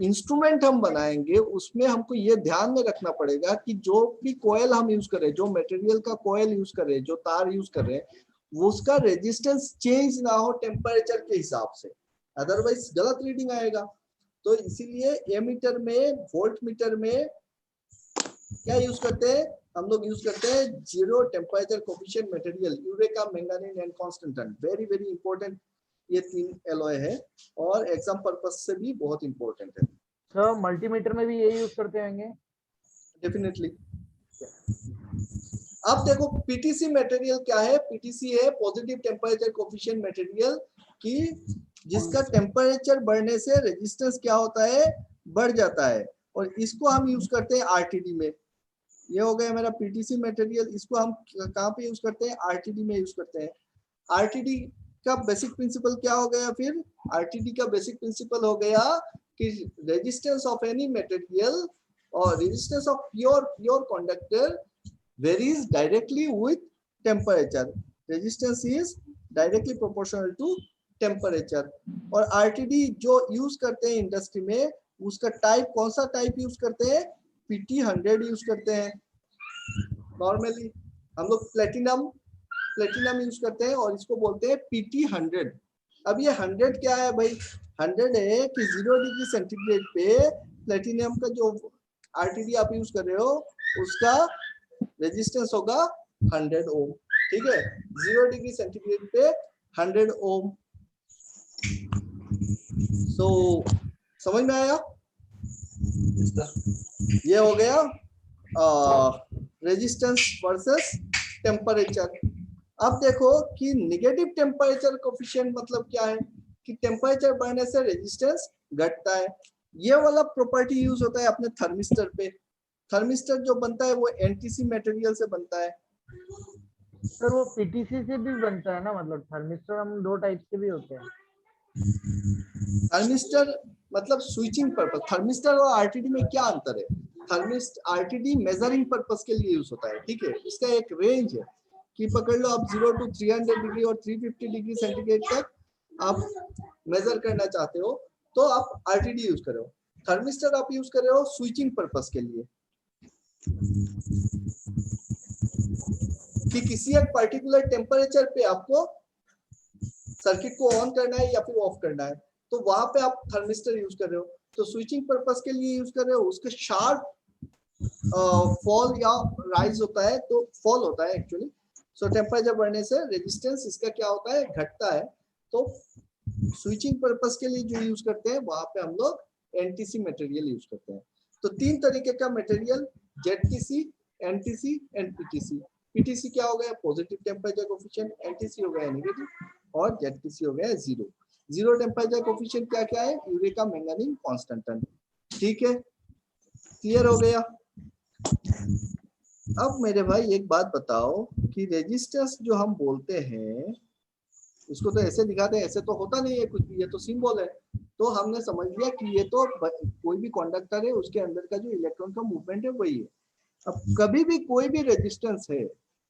इंस्ट्रूमेंट हम बनाएंगे उसमें हमको ये ध्यान में रखना पड़ेगा कि जो भी कॉइल हम यूज कर रहे हैं, जो मटेरियल का कॉइल यूज कर रहे हैं, जो तार यूज कर रहे हैं, वो उसका रेजिस्टेंस चेंज ना हो टेम्परेचर के हिसाब से, अदरवाइज गलत रीडिंग आएगा। तो इसीलिए एमीटर में, वोल्ट मीटर में क्या यूज करते हैं हम लोग? यूज करते हैं zero temperature coefficient material, eureka, manganin and constantan. Very very important ये 3 एलॉय है और एग्जाम पर्पस से भी बहुत इंपॉर्टेंट है। सर मल्टीमीटर में भी यही यूज करते होंगे? डेफिनेटली। अब देखो पीटीसी मटेरियल क्या है? पीटीसी है पॉजिटिव टेम्परेचर कोफिशिएंट मटेरियल, की जिसका टेम्परेचर बढ़ने से रेजिस्टेंस क्या होता है? बढ़ जाता है। और इसको हम यूज करते हैं आरटीडी में। ये हो गया मेरा पीटीसी मटेरियल। इसको हम कहाँ पे यूज करते हैं? आरटीडी में यूज करते हैं। आरटीडी का बेसिक प्रिंसिपल क्या हो गया फिर? आरटीडी का बेसिक प्रिंसिपल हो गया कि रेजिस्टेंस ऑफ एनी मटेरियल और resistance of pure conductor varies directly with temperature. Resistance is directly proportional to temperature. और RTD जो यूज करते हैं इंडस्ट्री में, उसका टाइप कौन सा टाइप यूज करते हैं? PT100 यूज करते हैं। नॉर्मली हम लोग प्लेटिनम यूज करते हैं और इसको बोलते हैं PT100। अब ये 100 क्या है भाई? 100 है कि 0 डिग्री सेंटीग्रेड पे प्लेटिनम का जो आरटीडी आप यूज कर रहे हो उसका रेजिस्टेंस होगा 100 ओम, ठीक है। 0 डिग्री सेंटीग्रेड पे 100 ओम। सो समझ में आया? ये हो गया रेजिस्टेंस वर्सेस टेम्परेचर। अब देखो कि नेगेटिव टेम्परेचर कोफिशिएंट मतलब क्या है कि टेम्परेचर बढ़ने से रेजिस्टेंस घटता है। ये वाला प्रॉपर्टी यूज होता है अपने थर्मिस्टर पे। थर्मिस्टर जो बनता है वो एनटीसी मटेरियल से बनता है। सर वो पीटीसी से भी बनता है ना, मतलब थर्मिस्टर हम 2 टाइप के भी होते हैं। थर्मिस्टर मतलब स्विचिंग पर्पस। थर्मिस्टर और आरटीडी में क्या अंतर है? आरटीडी मेजरिंग पर्पस के लिए यूज होता है, ठीक है। इसका एक रेंज है कि पकड़ लो आप 0 to 300 डिग्री और 350 डिग्री सेंटीग्रेड तक आप मेजर करना चाहते हो तो आप आरटीडी यूज कर रहे हो। थर्मिस्टर आप यूज कर रहे हो स्विचिंग पर्पस के लिए कि किसी एक पर्टिकुलर टेम्परेचर पे आपको सर्किट को ऑन करना है या फिर ऑफ करना है, तो वहां पे आप थर्मिस्टर यूज कर रहे हो। तो स्विचिंग पर्पस के लिए यूज कर रहे हो, उसके शार्प फॉल या राइज होता है, तो फॉल होता है एक्चुअली। सो टेम्परेचर बढ़ने से रेजिस्टेंस इसका क्या होता है, घटता है। तो स्विचिंग पर्पस के लिए जो यूज करते हैं वहां पे हम लोग एनटीसी मटेरियल यूज करते हैं। तो 3 तरीके का material, ZTC, NTC and PTC. PTC क्या हो गया? Positive temperature coefficient. एनटीसी हो गया नेगेटिव और जेडटीसी हो गया जीरो। जीरो टेम्परेचर कोफिशिएंट क्या क्या है? Eureka, manganese, constantan. ठीक है, क्लियर हो गया? अब मेरे भाई एक बात बताओ कि रेजिस्टेंस जो हम बोलते हैं इसको तो ऐसे दिखाते हैं, ऐसे तो होता नहीं है कुछ भी, ये तो सिंबल है। तो हमने समझ लिया कि ये तो कोई भी कंडक्टर है उसके अंदर का जो इलेक्ट्रॉन का मूवमेंट है वही है। अब कभी भी कोई भी रेजिस्टेंस है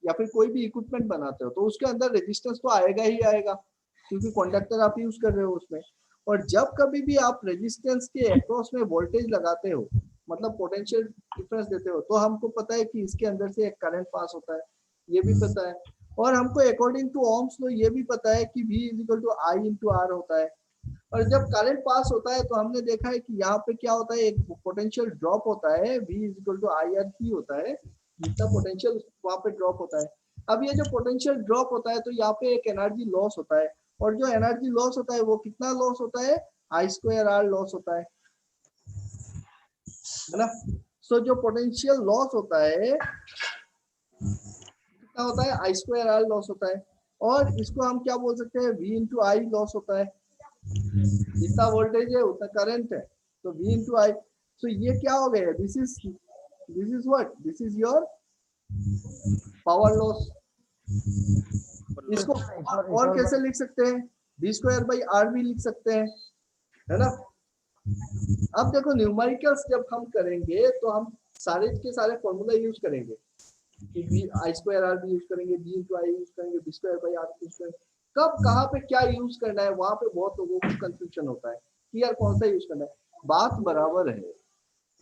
या फिर कोई भी इक्विपमेंट बनाते हो तो उसके अंदर रेजिस्टेंस तो आएगा ही आएगा, क्योंकि कंडक्टर आप यूज कर रहे हो उसमें। और जब कभी भी आप रेजिस्टेंस के अक्रॉस में वोल्टेज लगाते हो, मतलब पोटेंशियल डिफरेंस देते हो, तो हमको पता है कि इसके अंदर से एक करंट पास होता है, ये भी पता है। और हमको अकॉर्डिंग टू ओम्स लॉ ये भी पता है कि V = I × R होता है। और जब करंट पास होता है तो हमने देखा है कि यहाँ पे क्या होता है, एक पोटेंशियल ड्रॉप होता है, V = IR होता है, जितना पोटेंशियल वहाँ पे ड्रॉप होता है। अब ये जो पोटेंशियल ड्रॉप होता है तो यहाँ पे एक एनर्जी लॉस होता है, और जो एनर्जी लॉस होता है वो कितना लॉस होता है? I² R लॉस होता है ना। सो जो पोटेंशियल लॉस होता है कितना होता है? I² R लॉस होता है। और इसको हम क्या बोल सकते हैं? V × I लॉस होता है। जितना वोल्टेज है उतना करंट है, तो V × I। सो ये क्या हो गया? This is what? This is your power loss. इसको और कैसे लिख सकते हैं? V²/R भी लिख सकते हैं, है ना। अब देखो न्यूमेरिकल्स जब हम करेंगे तो हम सारे के सारे फॉर्मूला यूज करेंगे कि I²R भी यूज करेंगे, V × I यूज करेंगे, V²/R यूज करेंगे। कब कहाँ पे क्या यूज करना है वहां पे बहुत लोगों को कंफ्यूजन होता है कि यार कौन सा यूज करना है। बात बराबर है,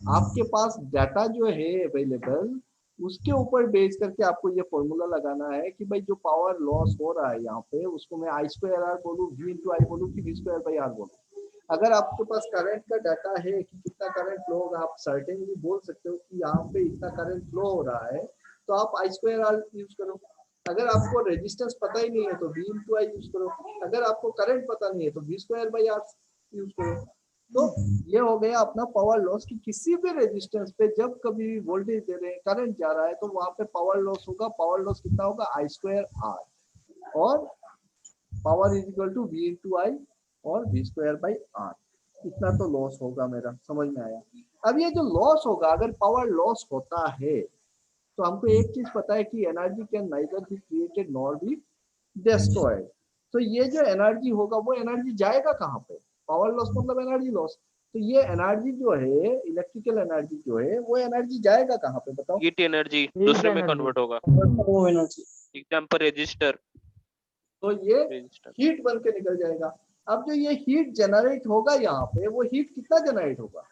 आपके पास डाटा जो है अवेलेबल उसके ऊपर बेस करके आपको ये फॉर्मूला लगाना है कि भाई जो पावर लॉस हो रहा है यहाँ पे उसको मैं I²R बोलूँ, V × I बोलूँ कि V²/R बोलूँ। अगर आपके पास करंट का डाटा है कि कितना करंट फ्लो होगा, आप सर्टेनली बोल सकते हो कि यहाँ पे इतना करंट फ्लो हो रहा है, तो आप I²R यूज करो। अगर आपको रेजिस्टेंस पता ही नहीं है तो V × I यूज करो। अगर आपको करंट पता नहीं है तो V²/R यूज करो। तो ये हो गया अपना पावर लॉस कि किसी भी रेजिस्टेंस पे जब कभी भी वोल्टेज दे रहे हैं, करंट जा रहा है, तो वहां पे पावर लॉस होगा। पावर लॉस कितना होगा? I²R। और पावर = V × I और V²/R। इतना तो लॉस होगा मेरा, समझ में आया? अब ये जो लॉस होगा, अगर पावर लॉस होता है तो हमको एक चीज पता है कि energy can neither be created nor be destroyed. तो ये जो एनर्जी होगा वो एनर्जी जाएगा कहाँ पे? पावर लॉस मतलब एनर्जी लॉस। तो ये एनर्जी जो है, इलेक्ट्रिकल एनर्जी जो है, वो एनर्जी जाएगा कहाँ पे बताओ? हीट एनर्जी दूसरे में कन्वर्ट होगा। वो एनर्जी एग्जांपल रेजिस्टर। तो ये हीट बन के निकल जाएगा। अब जो ये हीट जनरेट होगा यहाँ पे, वो हीट कितना जनरेट होगा?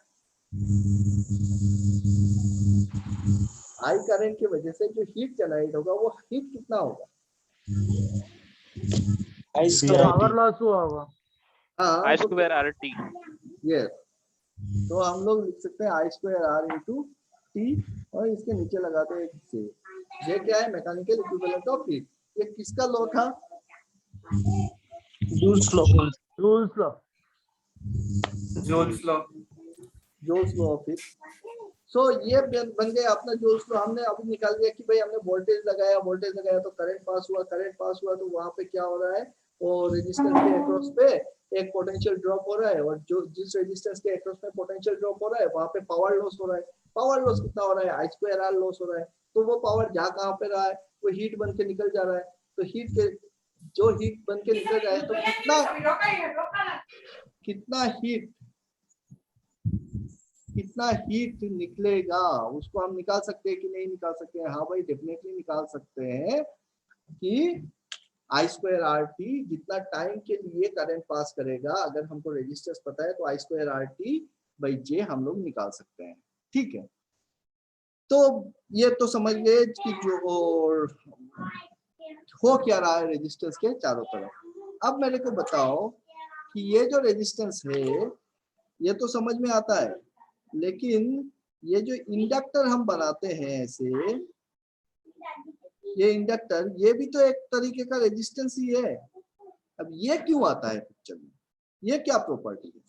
हाई करंट की वजह से जो हीट जनरेट होगा वो हीट कितना होगा? पावर लॉस हुआ होगा। I²RT। यस, तो हम लोग लिख सकते हैं I²R × टी और इसके नीचे लगाते हैं जे। जे क्या है? Mechanical equivalent of heat. ये किसका लॉ था? Joule's law. Joule's law. Joule's law. Joule's law of heat. So ये बन गया अपना जूल्स लॉ। हमने अभी निकाल दिया कि भाई हमने वोल्टेज लगाया तो करंट पास हुआ तो वहां पे क्या हो रहा है? वो रेजिस्टेंस के अक्रॉस पे एक पोटेंशियल ड्रॉप हो रहा है, और जो जिस रेजिस्टेंस के अक्रॉस में पोटेंशियल ड्रॉप हो रहा है वहां पे पावर लॉस हो रहा है। पावर लॉस कितना हो रहा है? I2R लॉस हो रहा है। तो वो पावर जा कहां पे रहा है? वो हीट बन के निकल जा रहा है। तो हीट के जो हीट बन के निकल रहा है तो कितना हीट निकलेगा उसको हम निकाल सकते हैं कि नहीं निकाल सकते हैं? हाँ भाई, डेफिनेटली निकाल सकते हैं कि I2RT जितना टाइम के लिए करंट पास करेगा, अगर हमको रेजिस्टेंस पता है तो I2RT/J हम लोग निकाल सकते हैं। ठीक है, तो ये तो समझ गए कि जो हो क्या रहा है रेजिस्टेंस के चारों तरफ। अब मेरे को बताओ कि ये जो रेजिस्टेंस है ये तो समझ में आता है, लेकिन ये जो इंडक्टर हम बनाते हैं ऐसे, ये इंडक्टर ये भी तो एक तरीके का रेजिस्टेंस ही है। अब ये क्यों आता है पिक्चर में? ये क्या प्रॉपर्टी है?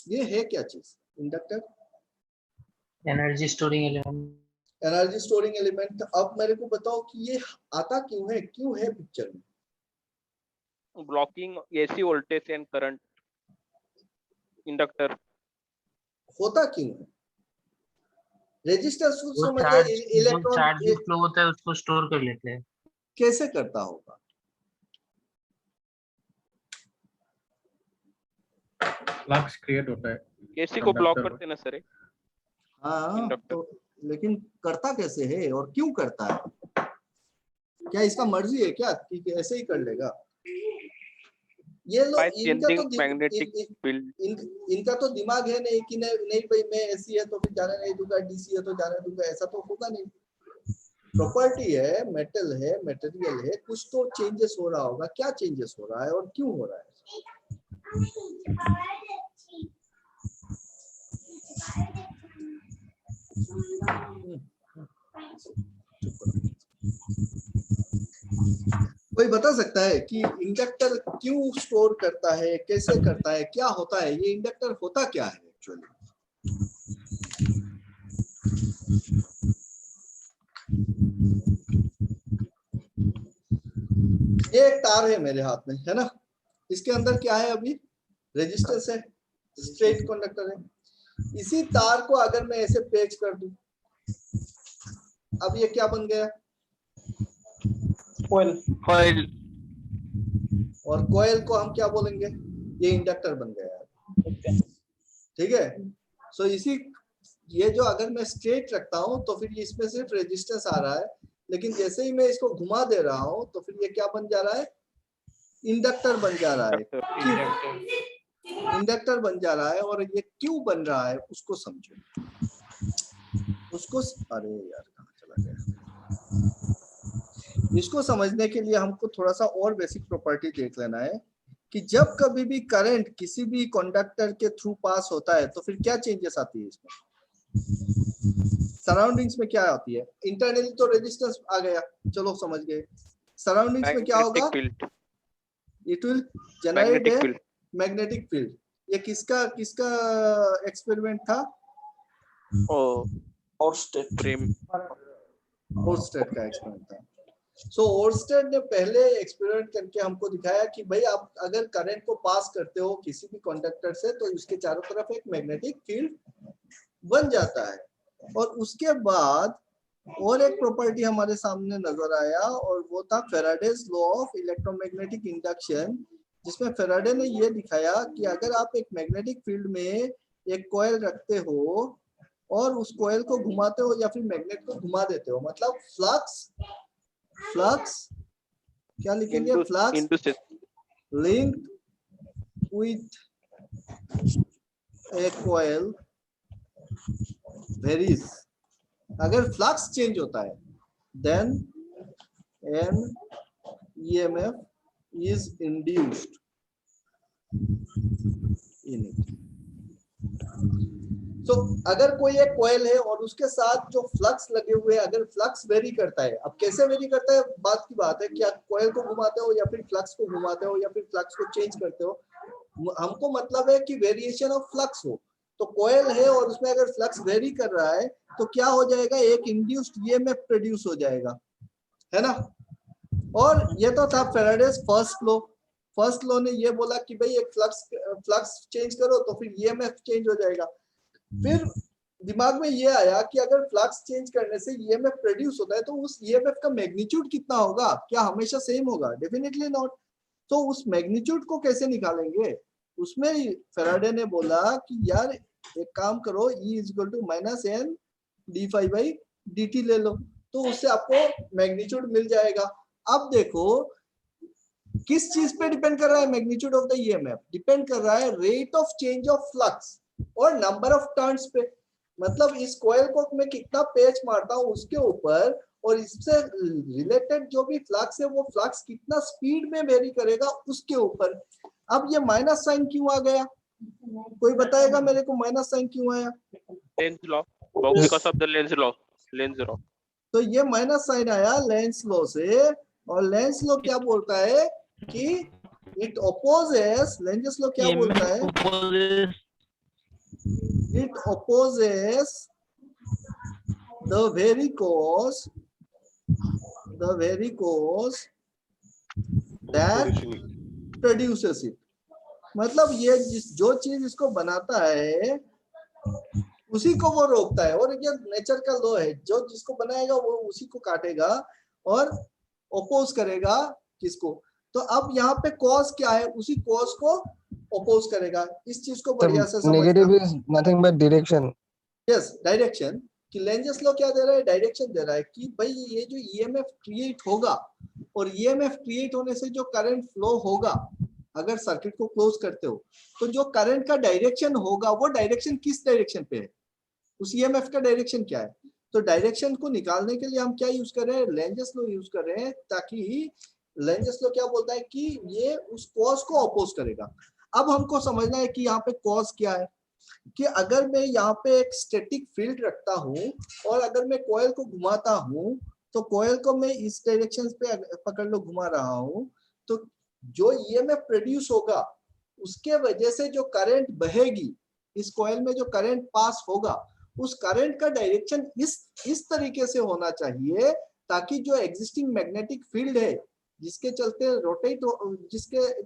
ये है क्या चीज? Inductor energy storing element. Energy storing element. अब मेरे को बताओ कि ये आता क्यों है पिक्चर में? Blocking AC voltage and current. Inductor होता क्यों है? रेजिस्टेंस वो समझ चार्ज गए, जो इलेक्ट्रॉन चार्ज जो फ्लो होता है उसको स्टोर कर लेते हैं। कैसे करता होगा? फ्लक्स क्रिएट होता है। AC को ब्लॉक Conductor करते ना सर। हाँ, इंडक्टर। तो लेकिन करता कैसे है और क्यों करता है? क्या इसका मर्जी है क्या कि ऐसे ही कर लेगा? ये By लोग changing magnetic field. इनका तो दिमाग है नहीं कि नहीं भाई मैं एसी है तो फिर जाने नहीं दूंगा, डीसी है तो जाने दूंगा, ऐसा तो होगा नहीं। प्रॉपर्टी है, मेटल है, मटेरियल है, कुछ तो चेंजेस हो रहा होगा। क्या चेंजेस हो रहा है और क्यों हो रहा है? कोई बता सकता है कि इंडक्टर क्यों स्टोर करता है, कैसे करता है, क्या होता है? ये इंडक्टर होता क्या है एक्चुअली? ये एक तार है मेरे हाथ में, है ना? इसके अंदर क्या है? अभी रेजिस्टेंस है, स्ट्रेट कंडक्टर है। इसी तार को अगर मैं ऐसे पेच कर दूं, अब ये क्या बन गया? Coil. और कॉइल को हम क्या बोलेंगे? ये इंडक्टर बन गया। ठीक है, सो इसी ये जो अगर मैं स्ट्रेट रखता हूं तो फिर इसमें सिर्फ रेजिस्टेंस आ रहा है, लेकिन जैसे ही मैं इसको घुमा दे रहा हूं तो फिर ये क्या बन जा रहा है? इंडक्टर बन जा रहा है। इंडक्टर बन जा रहा है। और ये क्यों बन रहा है उसको समझो। उसको अरे यार कहाँ चला गया? इसको समझने के लिए हमको थोड़ा सा और बेसिक प्रॉपर्टी देख लेना है कि जब कभी भी करंट किसी भी कंडक्टर के थ्रू पास होता है तो फिर क्या चेंजेस आती है इसमें? सराउंडिंग्स में क्या आती है? इंटरनली तो रेजिस्टेंस आ गया, चलो समझ गए। सराउंडिंग्स में क्या होगा? It will generate a magnetic field. ये किसका एक्सपेरिमेंट था? Oersted. ओर्स्टेड का एक्सपेरिमेंट था। सो ओर्स्टेड ने पहले एक्सपेरिमेंट करके हमको दिखाया कि भाई आप अगर करंट को पास करते हो किसी भी कंडक्टर से तो उसके चारों तरफ एक मैग्नेटिक फील्ड बन जाता है। और उसके बाद और एक प्रॉपर्टी हमारे सामने नजर आया और वो था Faraday's law of electromagnetic induction, जिसमें फेराडे ने ये दिखाया कि अगर आप एक मैग्नेटिक फील्ड में एक कॉइल रखते हो और उस कॉइल को घुमाते हो या फिर मैग्नेट को घुमा देते हो, मतलब फ्लक्स क्या लिखेंगे? Flux linked with a coil varies. अगर फ्लक्स चेंज होता है then an EMF is induced ये नहीं। तो अगर कोई एक कॉइल है और उसके साथ जो फ्लक्स लगे हुए हैं, अगर फ्लक्स वेरी करता है, अब कैसे वेरी करता है बात की बात है, क्या कॉइल को घुमाते हो या फिर फ्लक्स को घुमाते हो या फिर फ्लक्स को चेंज करते हो, हमको मतलब है कि वेरिएशन ऑफ फ्लक्स हो। तो कॉइल है और उसमें अगर फ्लक्स वेरी कर रहा है तो क्या हो जाएगा, एक इंड्यूस्ड ईएमएफ प्रोड्यूस हो जाएगा, है ना। और ये तो था Faraday's first law. First law ने ये बोला कि भाई एक फ्लक्स चेंज करो तो फिर ईएमएफ चेंज हो जाएगा। फिर दिमाग में ये आया कि अगर फ्लक्स चेंज करने से ईएमएफ प्रोड्यूस होता है तो उस ईएमएफ का मैग्नीट्यूड कितना होगा, क्या हमेशा सेम होगा? Definitely not. तो उस मैग्नीट्यूड को कैसे निकालेंगे? उसमें फैराडे ने बोला कि यार एक काम करो, E = -n d∅dt ले लो, तो उससे आपको मैग्नीट्यूड मिल जाएगा। अब देखो किस चीज पे डिपेंड कर रहा है magnitude of the EMF? Depend कर रहा है rate of change of flux और नंबर ऑफ टर्न्स पे। मतलब इस कॉइल को मैं कितना पेच मारता हूं उसके ऊपर, और इससे रिलेटेड जो भी फ्लक्स है वो फ्लक्स कितना स्पीड में वेरी करेगा उसके ऊपर। अब ये माइनस साइन क्यों आ गया? कोई बताएगा मेरे को माइनस साइन क्यों आया? Lenz law, because of the Lenz law. तो ये माइनस साइन आया लेंस लॉ से, और लेंस लॉ क्या बोलता है कि इट ओपोजेस, लेंस लॉ क्या बोलता है? It opposes the very cause that produces it। मतलब ये जो चीज इसको बनाता है उसी को वो रोकता है, और ये नेचर का लॉ है, जो जिसको बनाएगा वो उसी को काटेगा और ओपोज करेगा किसको। तो अब यहाँ पे कॉज क्या है, उसी कॉज को ओपोज करेगा। इस चीज को बढ़िया से समझना। Negative is nothing but direction. Yes, direction. कि लेंजस लॉ क्या दे रहा है? डायरेक्शन दे रहा है कि भाई ये जो ईएमएफ क्रिएट होगा, और ईएमएफ क्रिएट होने से जो करंट फ्लो होगा, अगर सर्किट को क्लोज करते हो तो जो करंट का डायरेक्शन होगा वो डायरेक्शन किस डायरेक्शन पे है, उस ईएमएफ का डायरेक्शन क्या है। तो डायरेक्शन को निकालने के लिए हम क्या यूज कर रहे हैं? लेंजस लॉ यूज कर रहे हैं, ताकि लेंजस लॉ क्या बोलता है कि ये उस कॉज को अपोज करेगा। अब हमको समझना है कि यहाँ पे कॉज क्या है, कि अगर मैं यहाँ पे एक स्टैटिक फील्ड रखता हूँ और अगर मैं कॉइल को घुमाता हूँ, तो कॉइल को मैं इस डायरेक्शन पे पकड़ लो घुमा रहा हूँ, तो जो ईएमएफ प्रोड्यूस होगा उसके वजह से जो करंट बहेगी, इस कॉइल में जो करंट पास होगा, उस करंट का डायरेक्शन इस तरीके से होना चाहिए ताकि जो एग्जिस्टिंग मैग्नेटिक फील्ड है जिसके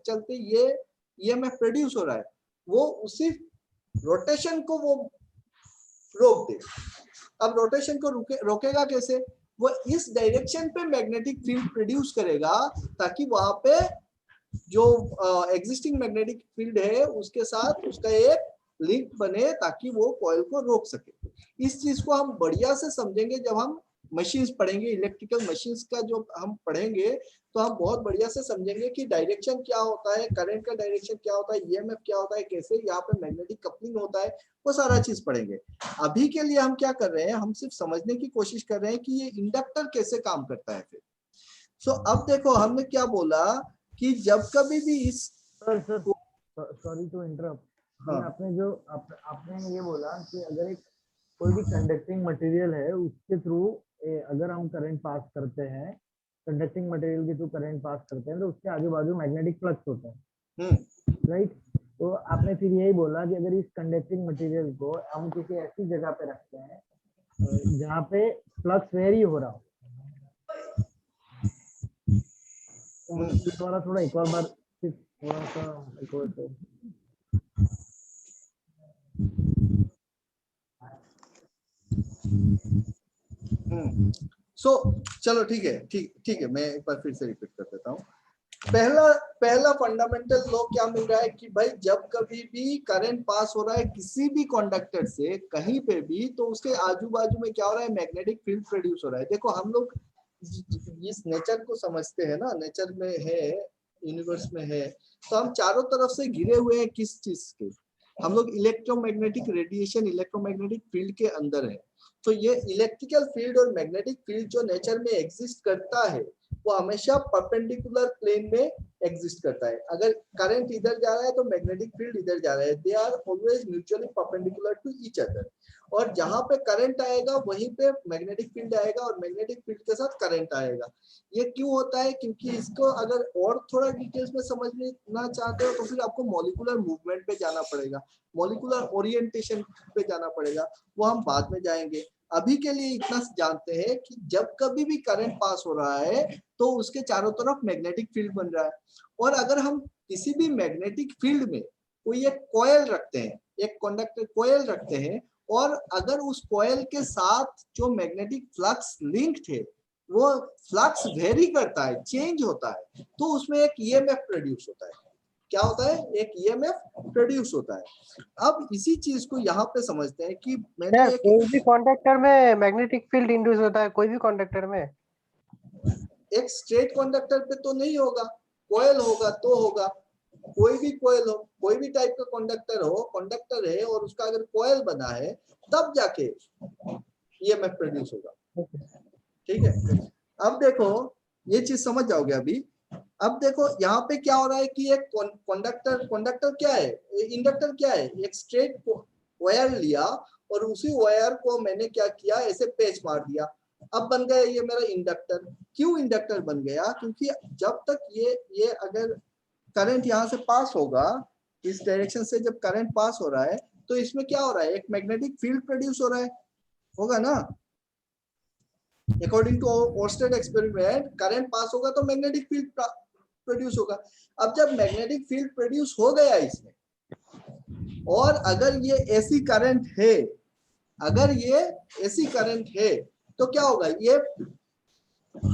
चलते ये ईएमएफ प्रोड्यूस हो रहा है, वो उसी रोटेशन को वो रोक दे। अब रोटेशन को रोकेगा कैसे? वो इस डायरेक्शन पे मैग्नेटिक फील्ड प्रोड्यूस करेगा ताकि वहां पे जो एग्जिस्टिंग मैग्नेटिक फील्ड है उसके साथ उसका एक लिंक बने ताकि वो कॉइल को रोक सके। इस चीज को हम बढ़िया से समझेंगे जब हम मशीन्स पढ़ेंगे, इलेक्ट्रिकल मशीन्स का जो हम पढ़ेंगे तो हम बहुत बढ़िया से समझेंगे कि डायरेक्शन क्या होता है, करंट का डायरेक्शन क्या होता है, ईएमएफ क्या होता है, कैसे यहाँ पे मैग्नेटिक कपलिंग होता है, वो सारा चीज पढ़ेंगे। अभी के लिए हम क्या कर रहे हैं, हम सिर्फ समझने की कोशिश कर रहे हैं कि ये इंडक्टर कैसे काम करता है। फिर सो अब देखो हमने क्या बोला कि जब कभी भी इस सॉरी टू इंटरप्ट, हाँ, आपने ये बोला कि अगर एक कोई भी कंडक्टिंग मटेरियल है उसके थ्रू अगर हम करंट पास करते हैं, कंडक्टिंग मटेरियल के थ्रू करंट पास करते हैं, तो उसके आजू बाजू मैग्नेटिक फ्लक्स होता है, राइट। तो आपने फिर यही बोला कि अगर इस कंडक्टिंग मटेरियल को हम किसी ऐसी जगह पे रखते हैं जहाँ पे फ्लक्स वेरी हो रहा हो, तो थोड़ा एक और बार थोड़ा सा एक और सो चलो ठीक है, मैं एक बार फिर से रिपीट कर देता हूँ। पहला फंडामेंटल लॉ क्या मिल रहा है कि भाई जब कभी भी करंट पास हो रहा है किसी भी कंडक्टर से कहीं पे भी, तो उसके आजू बाजू में क्या हो रहा है, मैग्नेटिक फील्ड प्रोड्यूस हो रहा है। देखो हम लोग इस नेचर को समझते हैं ना, नेचर में है, यूनिवर्स में है, तो हम चारों तरफ से घिरे हुए हैं किस चीज के, हम लोग इलेक्ट्रोमैग्नेटिक रेडिएशन, इलेक्ट्रोमैग्नेटिक फील्ड के अंदर है। तो ये इलेक्ट्रिकल फील्ड और मैग्नेटिक फील्ड जो नेचर में एग्जिस्ट करता है वो हमेशा परपेंडिकुलर प्लेन में एग्जिस्ट करता है। अगर करंट इधर जा रहा है तो मैग्नेटिक फील्ड इधर जा रहा है, they are always mutually perpendicular to each other. और जहां पे करंट आएगा वहीं पे मैग्नेटिक फील्ड आएगा और मैग्नेटिक फील्ड के साथ करंट आएगा। ये क्यों होता है? क्योंकि इसको अगर और थोड़ा डिटेल्स में समझना चाहते हो तो फिर आपको मॉलिक्यूलर मूवमेंट पे जाना पड़ेगा, मॉलिक्यूलर ओरिएंटेशन पे जाना पड़ेगा, वो हम बाद में जाएंगे। अभी के लिए इतना जानते हैं कि जब कभी भी करंट पास हो रहा है तो उसके चारों तरफ मैग्नेटिक फील्ड बन रहा है। और अगर हम किसी भी मैग्नेटिक फील्ड में कोई एक कॉइल रखते हैं, एक कंडक्टर कॉइल रखते हैं, और अगर उस कॉइल के साथ जो मैग्नेटिक फ्लक्स लिंक्ड है वो फ्लक्स वेरी करता है, चेंज होता है, तो उसमें एक ईएमएफ प्रोड्यूस होता है। क्या होता है? एक ईएमएफ प्रोड्यूस होता है। अब इसी चीज को यहाँ पे समझते हैं कि मैंने एक कोई भी कॉन्डक्टर में मैग्नेटिक फील्ड इंड्यूस होता है, कोई भी कॉन्डक्टर में। एक स्ट्रेट कंडक्टर पे तो नहीं होगा, कॉइल होगा तो होगा। कोई भी कॉइल हो, कोई भी टाइप का कंडक्टर हो, कंडक्टर है और उसका अगर कॉइल बना है तब जाके ईएमएफ प्रोड्यूस होगा। ठीक है, अब देखो ये चीज समझ जाओगे अभी। अब देखो यहाँ पे क्या हो रहा है कि एक कंडक्टर क्या है, इंडक्टर क्या है, एक स्ट्रेट वायर लिया और उसी वायर को मैंने क्या किया, ऐसे पेच मार दिया, अब बन गया ये मेरा इंडक्टर। क्यों इंडक्टर बन गया? क्योंकि जब तक ये अगर करंट यहाँ से पास होगा, इस डायरेक्शन से जब करंट पास हो रहा है तो इसमें क्या हो रहा है, एक मैग्नेटिक फील्ड प्रोड्यूस हो रहा है, होगा ना। According to Oersted experiment current pass होगा तो मैग्नेटिक फील्ड प्रोड्यूस होगा। अब जब मैग्नेटिक फील्ड प्रोड्यूस हो गया इसमें, और अगर ये एसी करंट है, अगर ये एसी करंट है तो क्या होगा, ये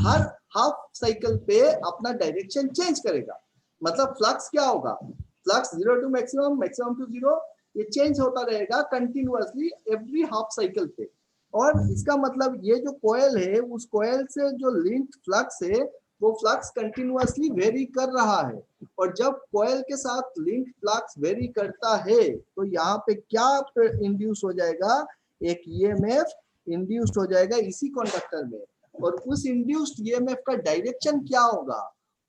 हर हाफ साइकिल पे अपना डायरेक्शन चेंज करेगा। मतलब फ्लक्स क्या होगा, flux 0 to maximum, maximum to 0, ये चेंज होता रहेगा कंटिन्यूअसली एवरी हाफ साइकिल पे। और इसका मतलब ये जो कॉइल है, उस कॉइल से जो लिंक फ्लक्स है वो फ्लक्स कंटिन्यूअसली वेरी कर रहा है। और जब कॉइल के साथ लिंक फ्लक्स वेरी करता है तो यहाँ पे क्या इंड्यूस हो जाएगा, एक ईएमएफ इंड्यूस्ड हो जाएगा इसी कंडक्टर में। और उस इंड्यूस्ड ईएमएफ का डायरेक्शन क्या होगा,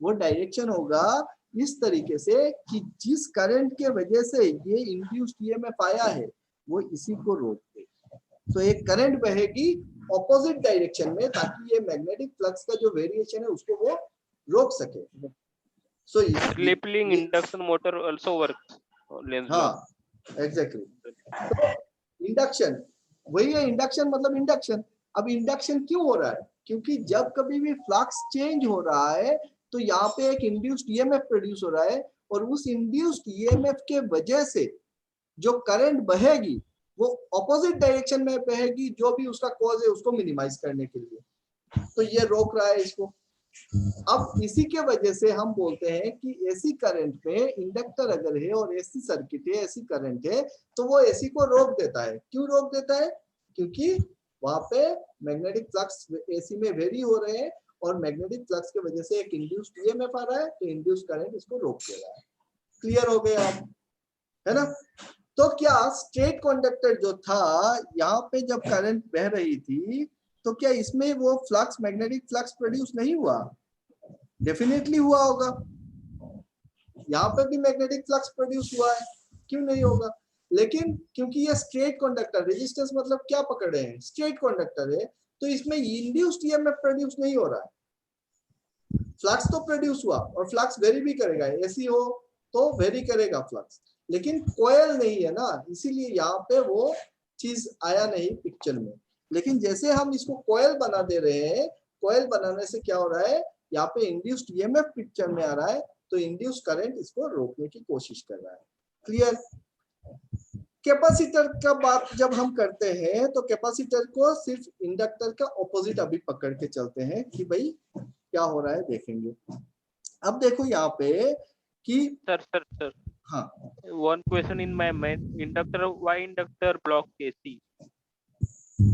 वो डायरेक्शन होगा इस तरीके से कि जिस करंट के वजह से ये इंड्यूस्ड ईएमएफ आया है वो इसी को रोक दे। तो एक करंट बहेगी ऑपोजिट डायरेक्शन में ताकि ये मैग्नेटिक फ्लक्स का जो वेरिएशन है उसको वो रोक सके। So repelling induction motor also works. हाँ एग्जैक्टली। तो इंडक्शन वही है, इंडक्शन मतलब इंडक्शन। अब इंडक्शन क्यों हो रहा है, क्योंकि जब कभी भी फ्लक्स चेंज हो रहा है तो यहाँ पे एक इंड्यूस्ड ईएमएफ प्रोड्यूस हो रहा है, और उस इंड्यूस्ड ईएमएफ के वजह से जो करंट बहेगी वो ऑपोजिट डायरेक्शन में बहेगी, जो भी उसका कॉज है उसको मिनिमाइज करने के लिए। तो ये रोक रहा है इसको। अब इसी के वजह से हम बोलते हैं कि एसी करंट में इंडक्टर अगर है और एसी सर्किट है, एसी करंट है, तो वो एसी को रोक देता है। क्यों रोक देता है? क्योंकि वहां पे मैग्नेटिक फ्लक्स एसी में वेरी हो रहे हैं और मैग्नेटिक फ्लक्स के वजह से एक इंड्यूस्ड ईएमएफ आ रहा है, तो इंड्यूस्ड करंट इसको रोक दे रहा है। क्लियर हो गया आप, है ना? तो क्या स्ट्रेट कंडक्टर जो था, यहाँ पे जब करंट बह रही थी तो क्या इसमें वो फ्लक्स, मैग्नेटिक फ्लक्स प्रोड्यूस नहीं हुआ? डेफिनेटली हुआ होगा। यहाँ पे भी मैग्नेटिक फ्लक्स प्रोड्यूस हुआ है, क्यों नहीं होगा? लेकिन क्योंकि ये स्ट्रेट कंडक्टर, रेजिस्टेंस मतलब क्या पकड़े हैं, स्ट्रेट कंडक्टर है, तो इसमें इंड्यूस्ड ईएमएफ प्रोड्यूस नहीं हो रहा है। फ्लक्स तो प्रोड्यूस हुआ और फ्लक्स वेरी भी करेगा, एसी हो तो वेरी करेगा फ्लक्स, लेकिन कॉइल नहीं है ना, इसीलिए यहाँ पे वो चीज आया नहीं पिक्चर में। लेकिन जैसे हम इसको कॉइल बना दे रहे हैं, कॉइल बनाने से क्या हो रहा है, यहाँ पे इंड्यूस्ड ईएमएफ पिक्चर में आ रहा है, तो इंड्यूस्ड करंट इसको रोकने की कोशिश कर रहा है। क्लियर? कैपेसिटर का बात जब हम करते हैं तो कैपेसिटर को सिर्फ इंडक्टर का ऑपोजिट अभी पकड़ के चलते हैं कि भाई क्या हो रहा है देखेंगे। अब देखो यहाँ पे कि सर हाँ, one question in my mind, inductor, why inductor block AC?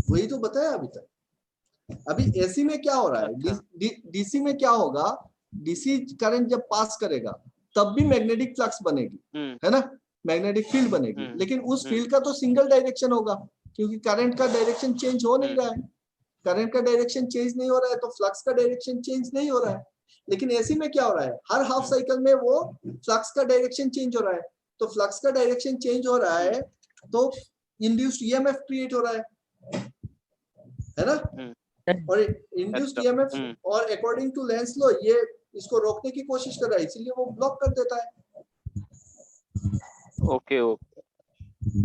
वही तो बताया अभी तक। अभी एसी में क्या हो रहा है, डीसी में क्या होगा, डीसी करंट जब पास करेगा तब भी मैग्नेटिक फ्लक्स बनेगी, है ना, मैग्नेटिक फील्ड बनेगी, लेकिन उस फील्ड का तो सिंगल डायरेक्शन होगा, क्योंकि करंट का डायरेक्शन चेंज हो नहीं रहा है, करंट का डायरेक्शन चेंज नहीं हो रहा है तो फ्लक्स का डायरेक्शन चेंज नहीं हो रहा है। लेकिन एसी में क्या हो रहा है, हर हाफ साइकिल में वो फ्लक्स का डायरेक्शन चेंज हो रहा है, तो फ्लक्स का डायरेक्शन चेंज हो रहा है तो इंड्यूस्ड ईएमएफ क्रिएट हो रहा है ना। और इंड्यूस्ड ईएमएफ और अकॉर्डिंग टू लेंस लॉ ये इसको रोकने की कोशिश कर रहा है, इसलिए वो ब्लॉक कर देता है। Okay okay.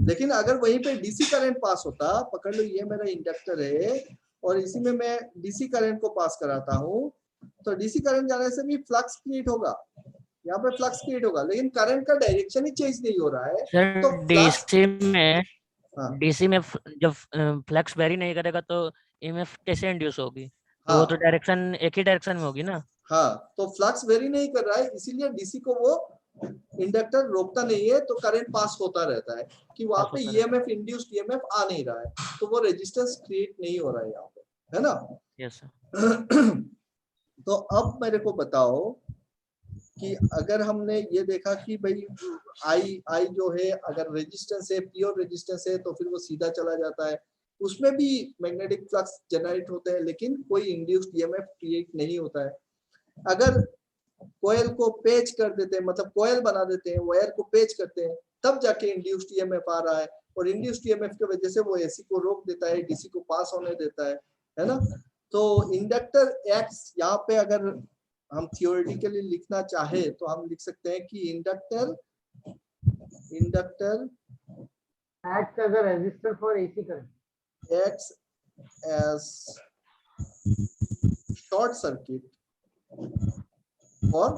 लेकिन अगर वहीं पे डीसी करंट पास होता, पकड़ लो ये मेरा इंडक्टर है और इसी में मैं डीसी करंट को पास कराता हूँ, तो डीसी करंट जाने से भी फ्लक्स क्रिएट होगा, यहाँ पे फ्लक्स क्रिएट होगा, लेकिन करंट का डायरेक्शन ही चेंज नहीं हो रहा है। सर तो डीसी में हाँ डीसी में जब फ्लक्स वेरी नहीं करेगा तो ईएमएफ कैसे इंड्यूस होगी? तो वो हाँ तो डायरेक्शन एक ही डायरेक्शन में होगी ना। हाँ, तो फ्लक्स वेरी नहीं कर रहा है, इसीलिए डीसी को वो इंडक्टर रोकता नहीं है, तो करंट पास होता रहता है कि वहां पे ईएमएफ इंड्यूस्ड ईएमएफ आ नहीं रहा है, तो वो रेजिस्टेंस क्रिएट नहीं हो रहा है यहाँ पे, है ना। Yes sir. तो अब मेरे को बताओ कि अगर हमने ये देखा कि भाई आई जो है अगर रेजिस्टेंस है, प्योर रेजिस्टेंस है, तो फिर वो सीधा चला जाता है, उसमें भी मैग्नेटिक फ्लक्स जनरेट होते हैं, लेकिन कोई इंड्यूस्ड ईएमएफ क्रिएट नहीं होता है। अगर कोयल को पेच कर देते हैं, मतलब कोयल बना देते हैं, वायर को पेच करते हैं, तब जाके इंड्यूस्ड ईएमएफ आ रहा है, और इंड्यूस्ड ईएमएफ की वजह से वो एसी को रोक देता है, डीसी को पास होने देता है ना। तो इंडक्टर एक्स यहाँ पे अगर हम थियोरेटिकली लिखना चाहे तो हम लिख सकते हैं कि inductor acts as a resistor for AC current. acts as short circuit for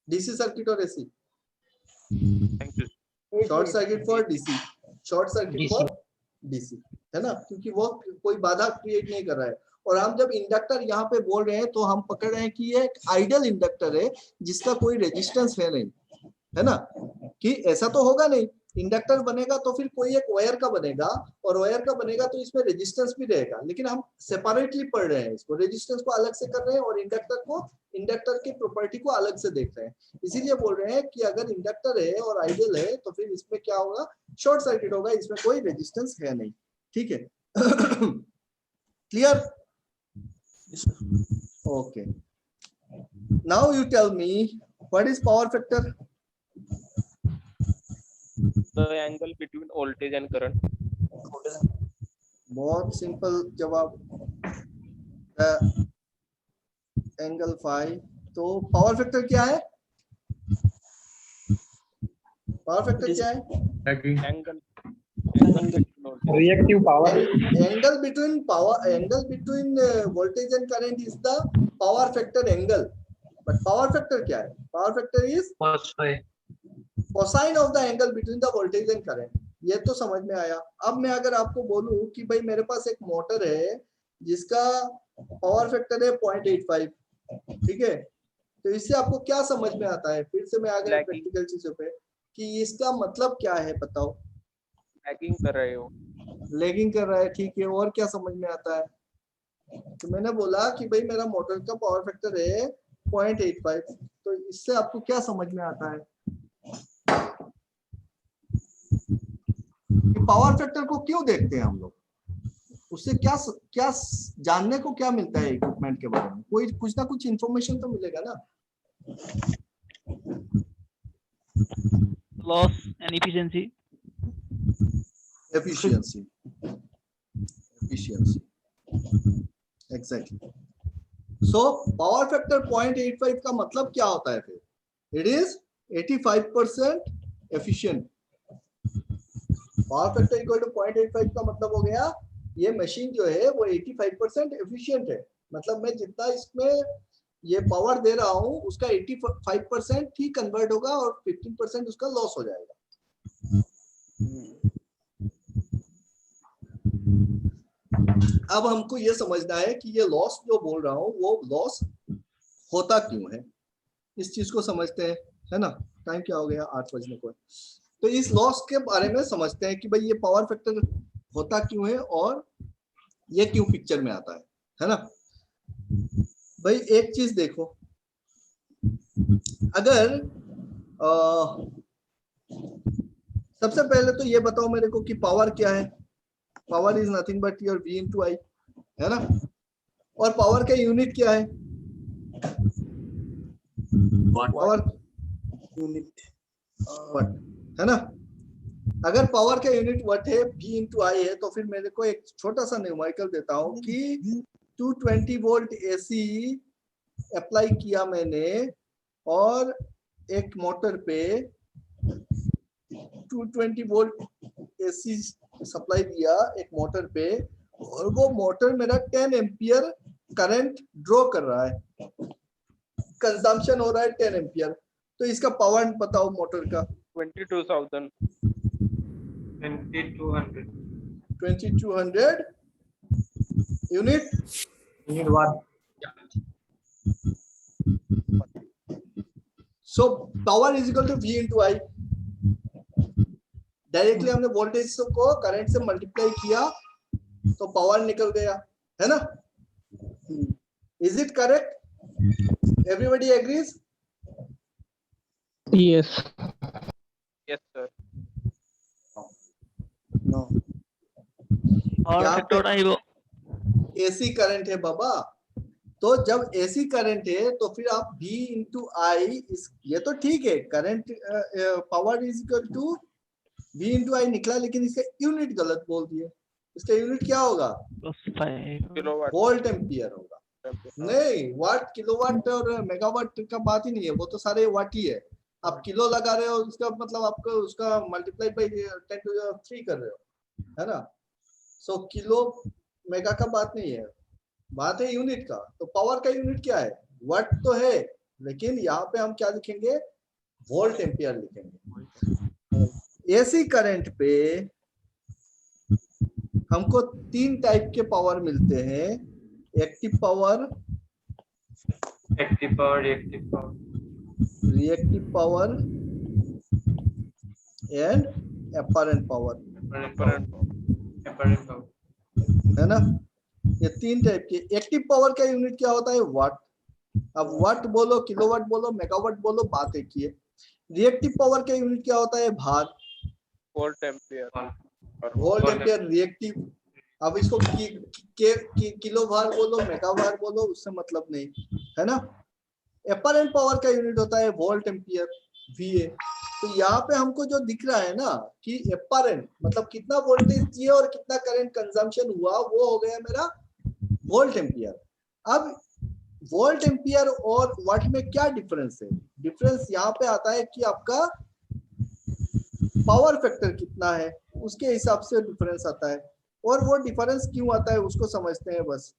DC circuit or AC? Thank you. Short circuit for DC, short circuit for DC, है ना, क्योंकि वो कोई बाधा क्रिएट नहीं कर रहा है। और हम जब इंडक्टर यहाँ पे बोल रहे हैं तो हम पकड़ रहे हैं कि ये एक आइडियल इंडक्टर है जिसका कोई रेजिस्टेंस है नहीं, है ना, कि ऐसा तो होगा नहीं, इंडक्टर बनेगा तो फिर कोई एक वायर का बनेगा, और वायर का बनेगा तो इसमें रेजिस्टेंस भी रहेगा, लेकिन हम सेपरेटली पढ़ रहे हैं, इसको रेजिस्टेंस को अलग से कर रहे हैं और इंडक्टर की प्रॉपर्टी को अलग से देख रहे हैं। इसीलिए बोल रहे हैं कि अगर इंडक्टर है और आइडियल है तो फिर इसमें क्या होगा, शॉर्ट सर्किट होगा, इसमें कोई रेजिस्टेंस है नहीं, ठीक है। Clear? Okay, now you tell me what is power factor? The angle between voltage and current. बहुत सिंपल जवाब, एंगल फाई। तो पावर फैक्टर क्या है? पावर फैक्टर क्या है? Angle reactive power. Angle between voltage and current is the power factor angle. But power factor क्या है? Power factor is cosine of the angle between the voltage and current. ये तो समझ में आया। अब मैं अगर आपको बोलूं कि भाई मेरे पास एक मोटर है जिसका पावर फैक्टर है 0.85, ठीक है, तो इससे आपको क्या समझ में आता है? फिर से मैं आ गया प्रैक्टिकल चीजों पे कि इसका मतलब क्या है, बताओ। लैगिंग कर रहे हो। लैगिंग कर रहा है, ठीक है, और क्या समझ में आता है? तो मैंने बोला कि भाई मेरा मोटर का पावर फैक्टर है 0.85, तो इससे आपको क्या समझ में आता है? पावर फैक्टर को क्यों देखते हैं हम लोग? उससे क्या जानने को क्या मिलता है इक्विपमेंट के बारे में? कोई कुछ ना कुछ इंफॉर्मेशन तो मिलेगा ना। Loss and efficiency. Exactly. So power factor 0.85 का मतलब क्या होता है फिर? It is 85% efficient. Power factor equal to 0.85 का मतलब हो गया ये मशीन जो है वो 85% एफिशिएंट है। मतलब मैं जितना इसमें ये पावर दे रहा हूं उसका 85% ही कन्वर्ट होगा और 15% उसका लॉस हो जाएगा। अब हमको ये समझना है कि ये लॉस जो बोल रहा हूं वो लॉस होता क्यों है, इस चीज को समझते हैं, है ना। टाइम क्या हो गया? 8 बजने को। तो इस लॉस के बारे में समझते हैं कि भाई ये पावर फैक्टर होता क्यों है और ये क्यों पिक्चर में आता है ना। भाई एक चीज देखो, अगर सबसे पहले तो ये बताओ मेरे को कि पावर क्या है। Power is nothing but your V into I, है ना। और पावर का यूनिट क्या है? पावर यूनिट वाट, है ना। अगर पावर का यूनिट वाट है, V इंटू आई है, तो फिर मेरे को एक छोटा सा न्यूमेरिकल देता हूं कि 220 वोल्ट AC अप्लाई किया मैंने और एक मोटर पे 220 वोल्ट AC सप्लाई दिया एक मोटर पे, और वो मोटर मेरा 10 एम्पियर करंट ड्रॉ कर रहा है, कंजम्पशन हो रहा है 10 एम्पियर। तो इसका पावर बताओ मोटर का। 22,000 2200 unit. So power is equal to V into I. Directly हमने वोल्टेज को करंट से मल्टीप्लाई किया तो पावर निकल गया, है ना। Is it correct? Everybody agrees? Yes. yes sir no. और यहाँ इफेक्ट हो रहा है वो। AC करंट है बाबा, तो जब AC करंट है तो फिर आप V इंटू आई, ये तो ठीक है, current power is equal to V into I निकला, लेकिन इसका यूनिट गलत बोल दिए। इसका यूनिट क्या होगा? +5 किलोवाट वोल्ट एम्पियर होगा। नहीं, वाट किलोवाट और मेगावाट का बात ही नहीं है, वो तो सारे वाट ही है। आप किलो लगा रहे हो, उसका मतलब आपको उसका मल्टीप्लाई बाई 10 टू द 3 कर रहे हो, है ना। सो किलो मेगा का बात नहीं है, बात है यूनिट का। तो पावर का यूनिट क्या है? वाट तो है, लेकिन यहाँ पे हम क्या लिखेंगे? वोल्ट एम्पियर लिखेंगे। AC करंट पे हमको 3 टाइप के पावर मिलते हैं, active power, reactive power and apparent power, है ना। ये 3 टाइप के। एक्टिव पावर का यूनिट क्या होता है? वाट। अब वाट बोलो, किलोवाट बोलो, मेगावाट बोलो, बात एक ही है। रिएक्टिव पावर का यूनिट क्या होता है? भार, volt ampere volt ampere reactive. अब इसको किलो भार बोलो, मेगा भार बोलो, उससे मतलब नहीं, है ना। अपरेंट पावर का यूनिट होता है वोल्ट एम्पियर, VA। तो यहाँ पे हमको जो दिख रहा है ना कि अपरेंट मतलब कितना वोल्टेज दिए और कितना करंट कंजम्पशन हुआ, वो हो गया मेरा वोल्ट एम्पियर। अब वोल्ट एम्पियर और वाट में क्या डिफरेंस है? डिफरेंस यहाँ पे आता है कि आपका पावर फैक्टर कितना है, उसके हिसाब से डिफरेंस आता है। और वो डिफरेंस क्यों आता है उसको समझते हैं बस।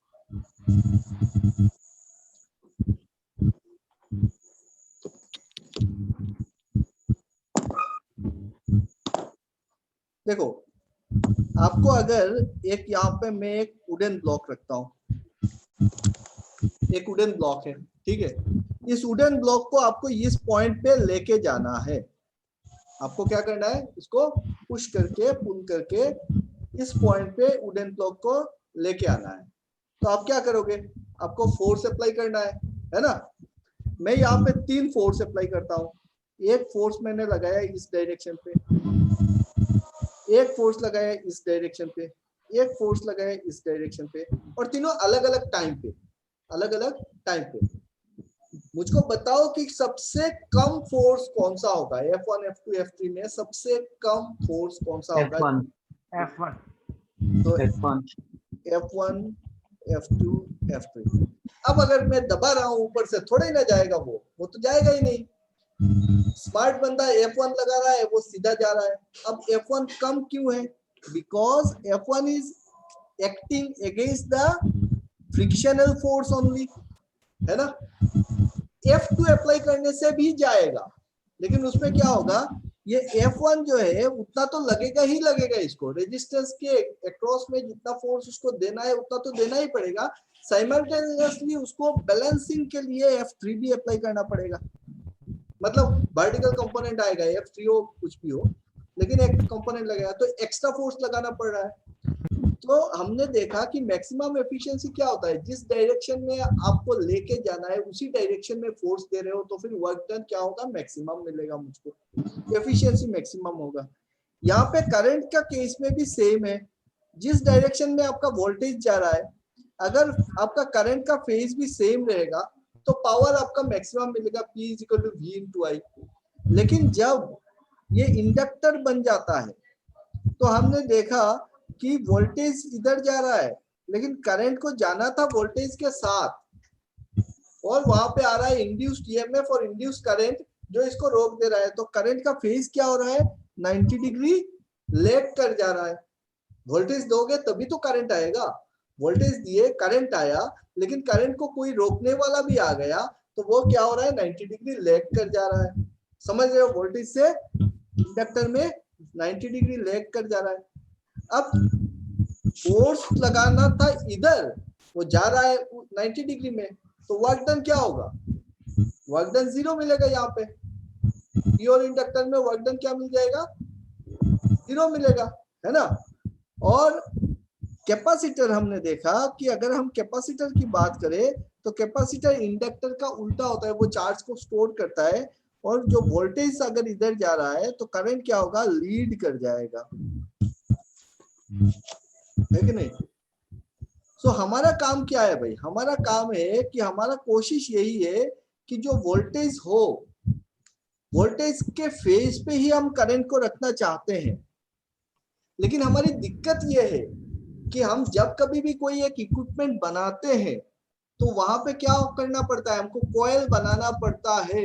देखो, आपको अगर एक यहाँ पे मैं एक वुडन ब्लॉक रखता हूँ, एक वुडन ब्लॉक है, ठीक है। इस वुडन ब्लॉक को आपको इस पॉइंट पे लेके जाना है। आपको क्या करना है? इसको पुश करके पुल करके इस पॉइंट पे वुडन ब्लॉक को लेके आना है। तो आप क्या करोगे? आपको फोर्स अप्लाई करना है ना। मैं यहाँ पे 3 फोर्स अप्लाई करता हूँ। एक फोर्स मैंने लगाया इस डायरेक्शन पे, एक फोर्स लगाया इस डायरेक्शन पे, एक फोर्स लगाया इस डायरेक्शन पे, और तीनों अलग अलग टाइम पे, अलग अलग टाइम पे। मुझको बताओ कि सबसे कम फोर्स कौन सा होगा? F1, F2, F3 में सबसे कम फोर्स कौन सा होगा? F1 तो F1, F2, F3। अब अगर मैं दबा रहा हूं ऊपर से, थोड़ा ही ना जाएगा वो तो जाएगा ही नहीं। स्मार्ट बंदा F1 लगा रहा है, वो सीधा जा रहा है। अब F1 कम क्यों है? Because F1 is acting against the frictional force only, है ना। F2 अप्लाई करने से भी जाएगा, लेकिन उसमें क्या होगा? ये F1 जो है उतना तो लगेगा ही लगेगा। इसको रेजिस्टेंस के अक्रॉस में जितना फोर्स उसको देना है उतना तो देना ही पड़ेगा। साइमल्टेनियसली उसको बैलेंसिंग के लिए F3 भी अप्लाई करना पड़ेगा। मतलब वर्टिकल कंपोनेंट आएगा, F3 हो कुछ भी हो, लेकिन एक कंपोनेंट लगेगा तो एक्स्ट्रा फोर्स लगाना पड़ रहा है। तो हमने देखा कि मैक्सिमम एफिशिएंसी क्या होता है? जिस डायरेक्शन में आपको लेके जाना है उसी डायरेक्शन में फोर्स दे रहे हो, तो फिर वर्क डन क्या होगा? मैक्सिमम मिलेगा मुझको, एफिशिएंसी मैक्सिमम होगा। यहाँ पे करंट का केस में भी सेम है, जिस डायरेक्शन में आपका वोल्टेज जा रहा है, अगर आपका करंट का फेज भी सेम रहेगा तो पावर आपका मैक्सिमम मिलेगा, P = V × I। लेकिन जब ये इंडक्टर बन जाता है तो हमने देखा कि वोल्टेज इधर जा रहा है लेकिन करंट को जाना था वोल्टेज के साथ, और वहां पे आ रहा है इंड्यूस्ड ईएमएफ और इंड्यूस्ड करंट जो इसको रोक दे रहा है। तो करंट का फेज क्या हो रहा है, 90 डिग्री लेग कर जा रहा है। वोल्टेज दोगे तभी तो करंट आएगा, वोल्टेज दिए करंट आया लेकिन करंट को कोई रोकने वाला भी आ गया तो वो क्या हो रहा है, 90 डिग्री लेग कर जा रहा है। समझ रहे हो, वोल्टेज से इंडक्टर में 90 डिग्री लेग कर जा रहा है। अब फोर्स लगाना था इधर, वो जा रहा है 90 डिग्री में, तो वर्क डन क्या होगा, वर्क डन 0 मिलेगा। यहाँ पे प्योर इंडक्टर में वर्क डन क्या मिल जाएगा, 0 मिलेगा, है ना। और कैपेसिटर हमने देखा कि अगर हम कैपेसिटर की बात करें तो कैपेसिटर इंडक्टर का उल्टा होता है, वो चार्ज को स्टोर करता है, और जो वोल्टेज अगर इधर जा रहा है तो करंट क्या होगा, लीड कर जाएगा, है कि नहीं। सो हमारा काम क्या है भाई, हमारा काम है कि हमारा कोशिश यही है कि जो वोल्टेज हो, वोल्टेज के फेज पे ही हम करंट को रखना चाहते हैं। लेकिन हमारी दिक्कत यह है कि हम जब कभी भी कोई एक इक्विपमेंट बनाते हैं तो वहां पे क्या करना पड़ता है, हमको कॉइल बनाना पड़ता है।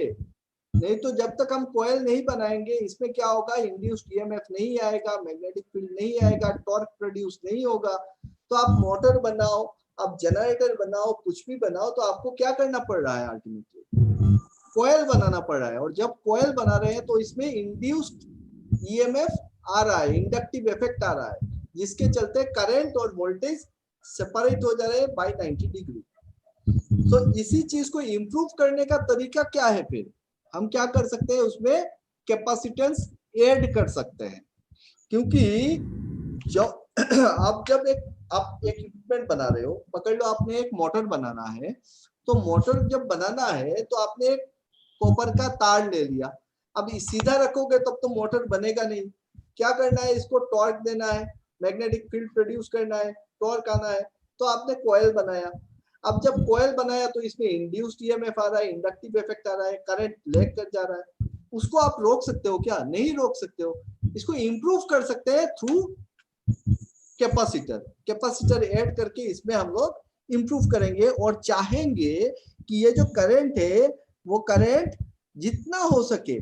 नहीं तो जब तक हम कॉइल नहीं बनाएंगे इसमें क्या होगा, इंड्यूस्ड ईएमएफ नहीं आएगा, मैग्नेटिक फील्ड नहीं आएगा, टॉर्क प्रोड्यूस नहीं होगा। तो आप मोटर बनाओ, आप जनरेटर बनाओ, कुछ भी बनाओ, तो आपको क्या करना पड़ रहा है, अल्टीमेटली कॉइल बनाना पड़ रहा है। और जब कॉइल बना रहे हैं तो इसमें इंड्यूस्ड ईएमएफ आ रहा है, इंडक्टिव इफेक्ट आ रहा है, जिसके चलते करंट और वोल्टेज सेपरेट हो जा रहे हैं बाय 90 डिग्री। तो इसी चीज को इंप्रूव करने का तरीका क्या है, फिर हम क्या कर सकते हैं, उसमें कैपेसिटेंस ऐड कर सकते हैं। क्योंकि जो आप जब आप एक इक्विपमेंट बना रहे हो, पकड़ लो आपने एक मोटर बनाना है, तो मोटर जब बनाना है तो आपने एक कॉपर का तार ले लिया। अब सीधा रखोगे तब तो मोटर बनेगा नहीं, क्या करना है, इसको टॉर्क देना है, मैग्नेटिक फील्ड प्रोड्यूस करना है, टॉर्क आना है, तो आपने कॉइल बनाया। अब जब कॉइल बनाया तो इसमें इंड्यूस्ड ईएमएफ आ रहा है, इंडक्टिव इफेक्ट आ रहा है, करंट लेग कर जा रहा है। उसको आप रोक सकते हो क्या, नहीं रोक सकते हो। इसको इंप्रूव कर सकते हैं थ्रू कैपेसिटर, कैपेसिटर ऐड करके इसमें हम लोग इंप्रूव करेंगे, और चाहेंगे कि ये जो करंट है वो करंट जितना हो सके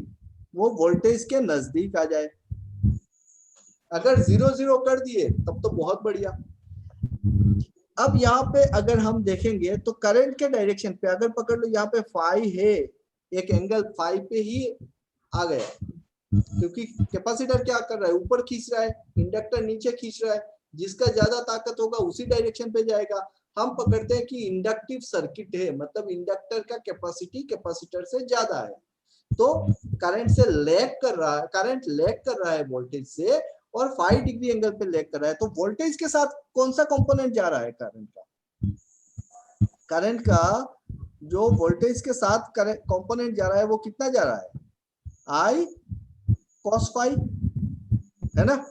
वो वोल्टेज के नजदीक आ जाए। अगर 0-0 कर दिए तब तो बहुत बढ़िया। अब यहाँ पे अगर हम देखेंगे तो करंट के डायरेक्शन पे अगर पकड़ लो, यहाँ पे फाई है, एक एंगल फाई पे ही आ गया, क्योंकि कैपेसिटर क्या कर रहा है, ऊपर खींच रहा है, इंडक्टर नीचे खींच रहा है, जिसका ज्यादा ताकत होगा उसी डायरेक्शन पे जाएगा। हम पकड़ते हैं कि इंडक्टिव सर्किट है, मतलब इंडक्टर का कैपेसिटी कैपेसिटर से ज्यादा है, तो करंट से लैग कर रहा है, करंट लैग कर रहा है वोल्टेज से, और 5 डिग्री एंगल पे लैग कर रहा है। तो वोल्टेज के साथ कौन सा कंपोनेंट जा रहा है, करंट का, करंट का जो वोल्टेज के साथ कंपोनेंट जा रहा है वो कितना जा रहा है, I cos phi, है ना।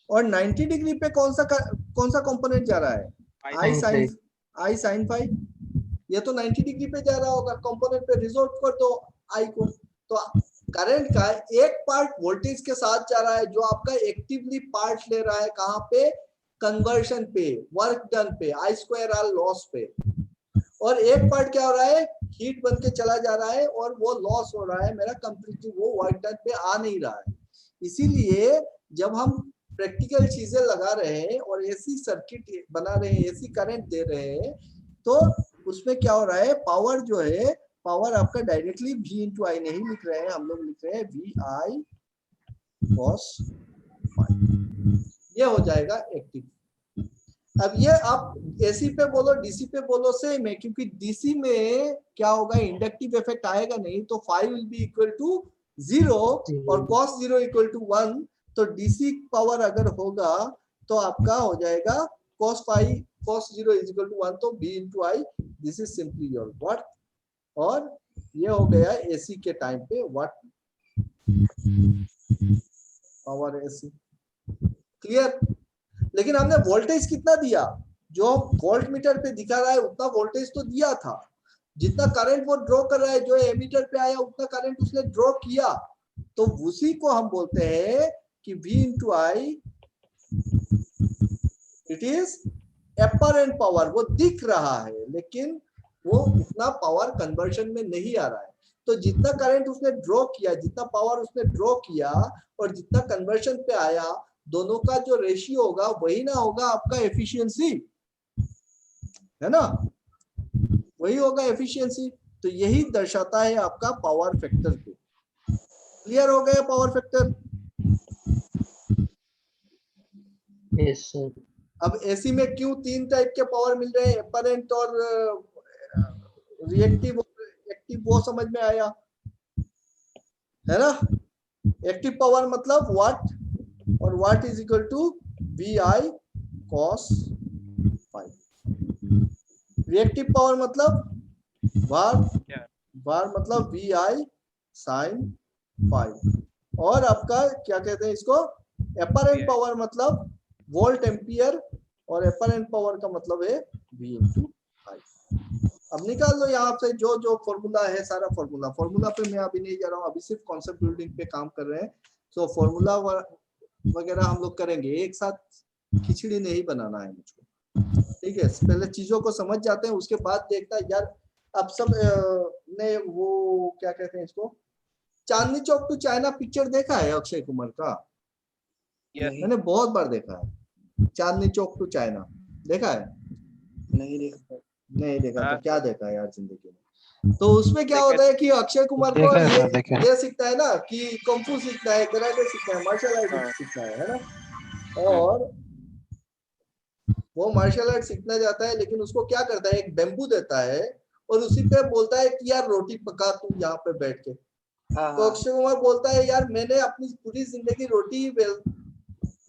और 90 डिग्री पे कौन सा कंपोनेंट जा रहा है, I sin phi। ये तो 90 डिग्री पे जा रहा होगा, कंपोनेंट पे रिजोल्व कर दो I को। तो करंट का एक पार्ट वोल्टेज के साथ जा रहा है जो आपका एक्टिवली पार्ट ले रहा है, कहां पे, कन्वर्शन पे, वर्क डन पे, I² लॉस पे, और एक पार्ट क्या हो रहा है, हीट बन के चला जा रहा है और वो लॉस हो रहा है मेरा कंप्लीटली, वो वर्क डन पे आ नहीं रहा है। इसीलिए जब हम प्रैक्टिकल चीजें लगा रहे हैं और एसी सर्किट बना रहे हैं, एसी करंट दे रहे हैं, तो उसमें क्या हो रहा है, पावर जो है, पावर आपका डायरेक्टली V × I नहीं लिख रहे हैं, हम लोग लिख रहे हैं VI cos phi, ये हो जाएगा एक्टिव। अब ये आप एसी पे बोलो, डीसी पे बोलो, सेम है, क्योंकि डीसी में क्या होगा, इंडक्टिव इफेक्ट आएगा नहीं, तो phi will be equal to 0 और cos 0 इक्वल टू 1। तो डीसी पावर अगर होगा तो आपका हो जाएगा cos 0 इज इक्वल टू 1, तो V × I, this is simply your what. और ये हो गया एसी के टाइम पे व्हाट। Power AC, clear. लेकिन हमने वोल्टेज कितना दिया, जो वोल्ट मीटर पे दिखा रहा है उतना वोल्टेज तो दिया था, जितना करंट वो ड्रॉ कर रहा है, जो एमीटर पे आया उतना करंट उसने ड्रॉ किया, तो उसी को हम बोलते हैं कि V into I it is apparent power. वो दिख रहा है लेकिन वो उतना पावर कन्वर्शन में नहीं आ रहा है। तो जितना करंट उसने ड्रॉ किया, जितना पावर उसने ड्रॉ किया और जितना कन्वर्शन पे आया, दोनों का जो रेशियो होगा वही ना होगा आपका एफिशिएंसी, है ना, वही होगा एफिशिएंसी। तो यही दर्शाता है आपका पावर फैक्टर को। क्लियर हो गया पावर फैक्टर? Yes sir. अब एसी में क्यों तीन टाइप के पावर मिल रहे हैं, अपरेंट और रिएक्टिव एक्टिव, वो समझ में आया, है ना। एक्टिव पावर मतलब वाट, और watt is equal to V I cos phi. Reactive power मतलब वार, वार मतलब वी आई साइन फाई। और आपका क्या कहते हैं इसको, अपरेंट पावर मतलब वोल्ट एम्पियर, और अपरेंट पावर का मतलब है V इंटू आई। अब निकाल लो यहाँ से जो जो फॉर्मूला है, सारा फॉर्मूला पे मैं अभी नहीं जा रहा हूँ, अभी सिर्फ कॉन्सेप्ट बिल्डिंग पे काम कर रहे हैं। तो फॉर्मूला वगैरह हम लोग करेंगे, एक साथ खिचड़ी नहीं बनाना है मुझको, ठीक है। पहले चीजों को समझ जाते हैं, उसके बाद देखता है यार। अब सब ने वो क्या कहते हैं इसको, Chandni Chowk to China picture देखा है अक्षय कुमार का? मैंने बहुत बार देखा है। चांदनी चौक टू चाइना देखा है? नहीं देखा। नहीं देखा तो क्या देखा है यार जिंदगी में। तो उसमें क्या होता है कि अक्षय कुमार को ये सीखता है ना कि कुंफू सीखना है, कराटे सीखना है, मार्शल आर्ट सीखना है ना। और वो मार्शल आर्ट सीखना जाता है, लेकिन उसको क्या करता है, एक बेम्बू देता है और उसी पे बोलता है कि यार रोटी पका तू यहाँ पे बैठ के। तो अक्षय कुमार बोलता है यार मैंने अपनी पूरी जिंदगी रोटी ही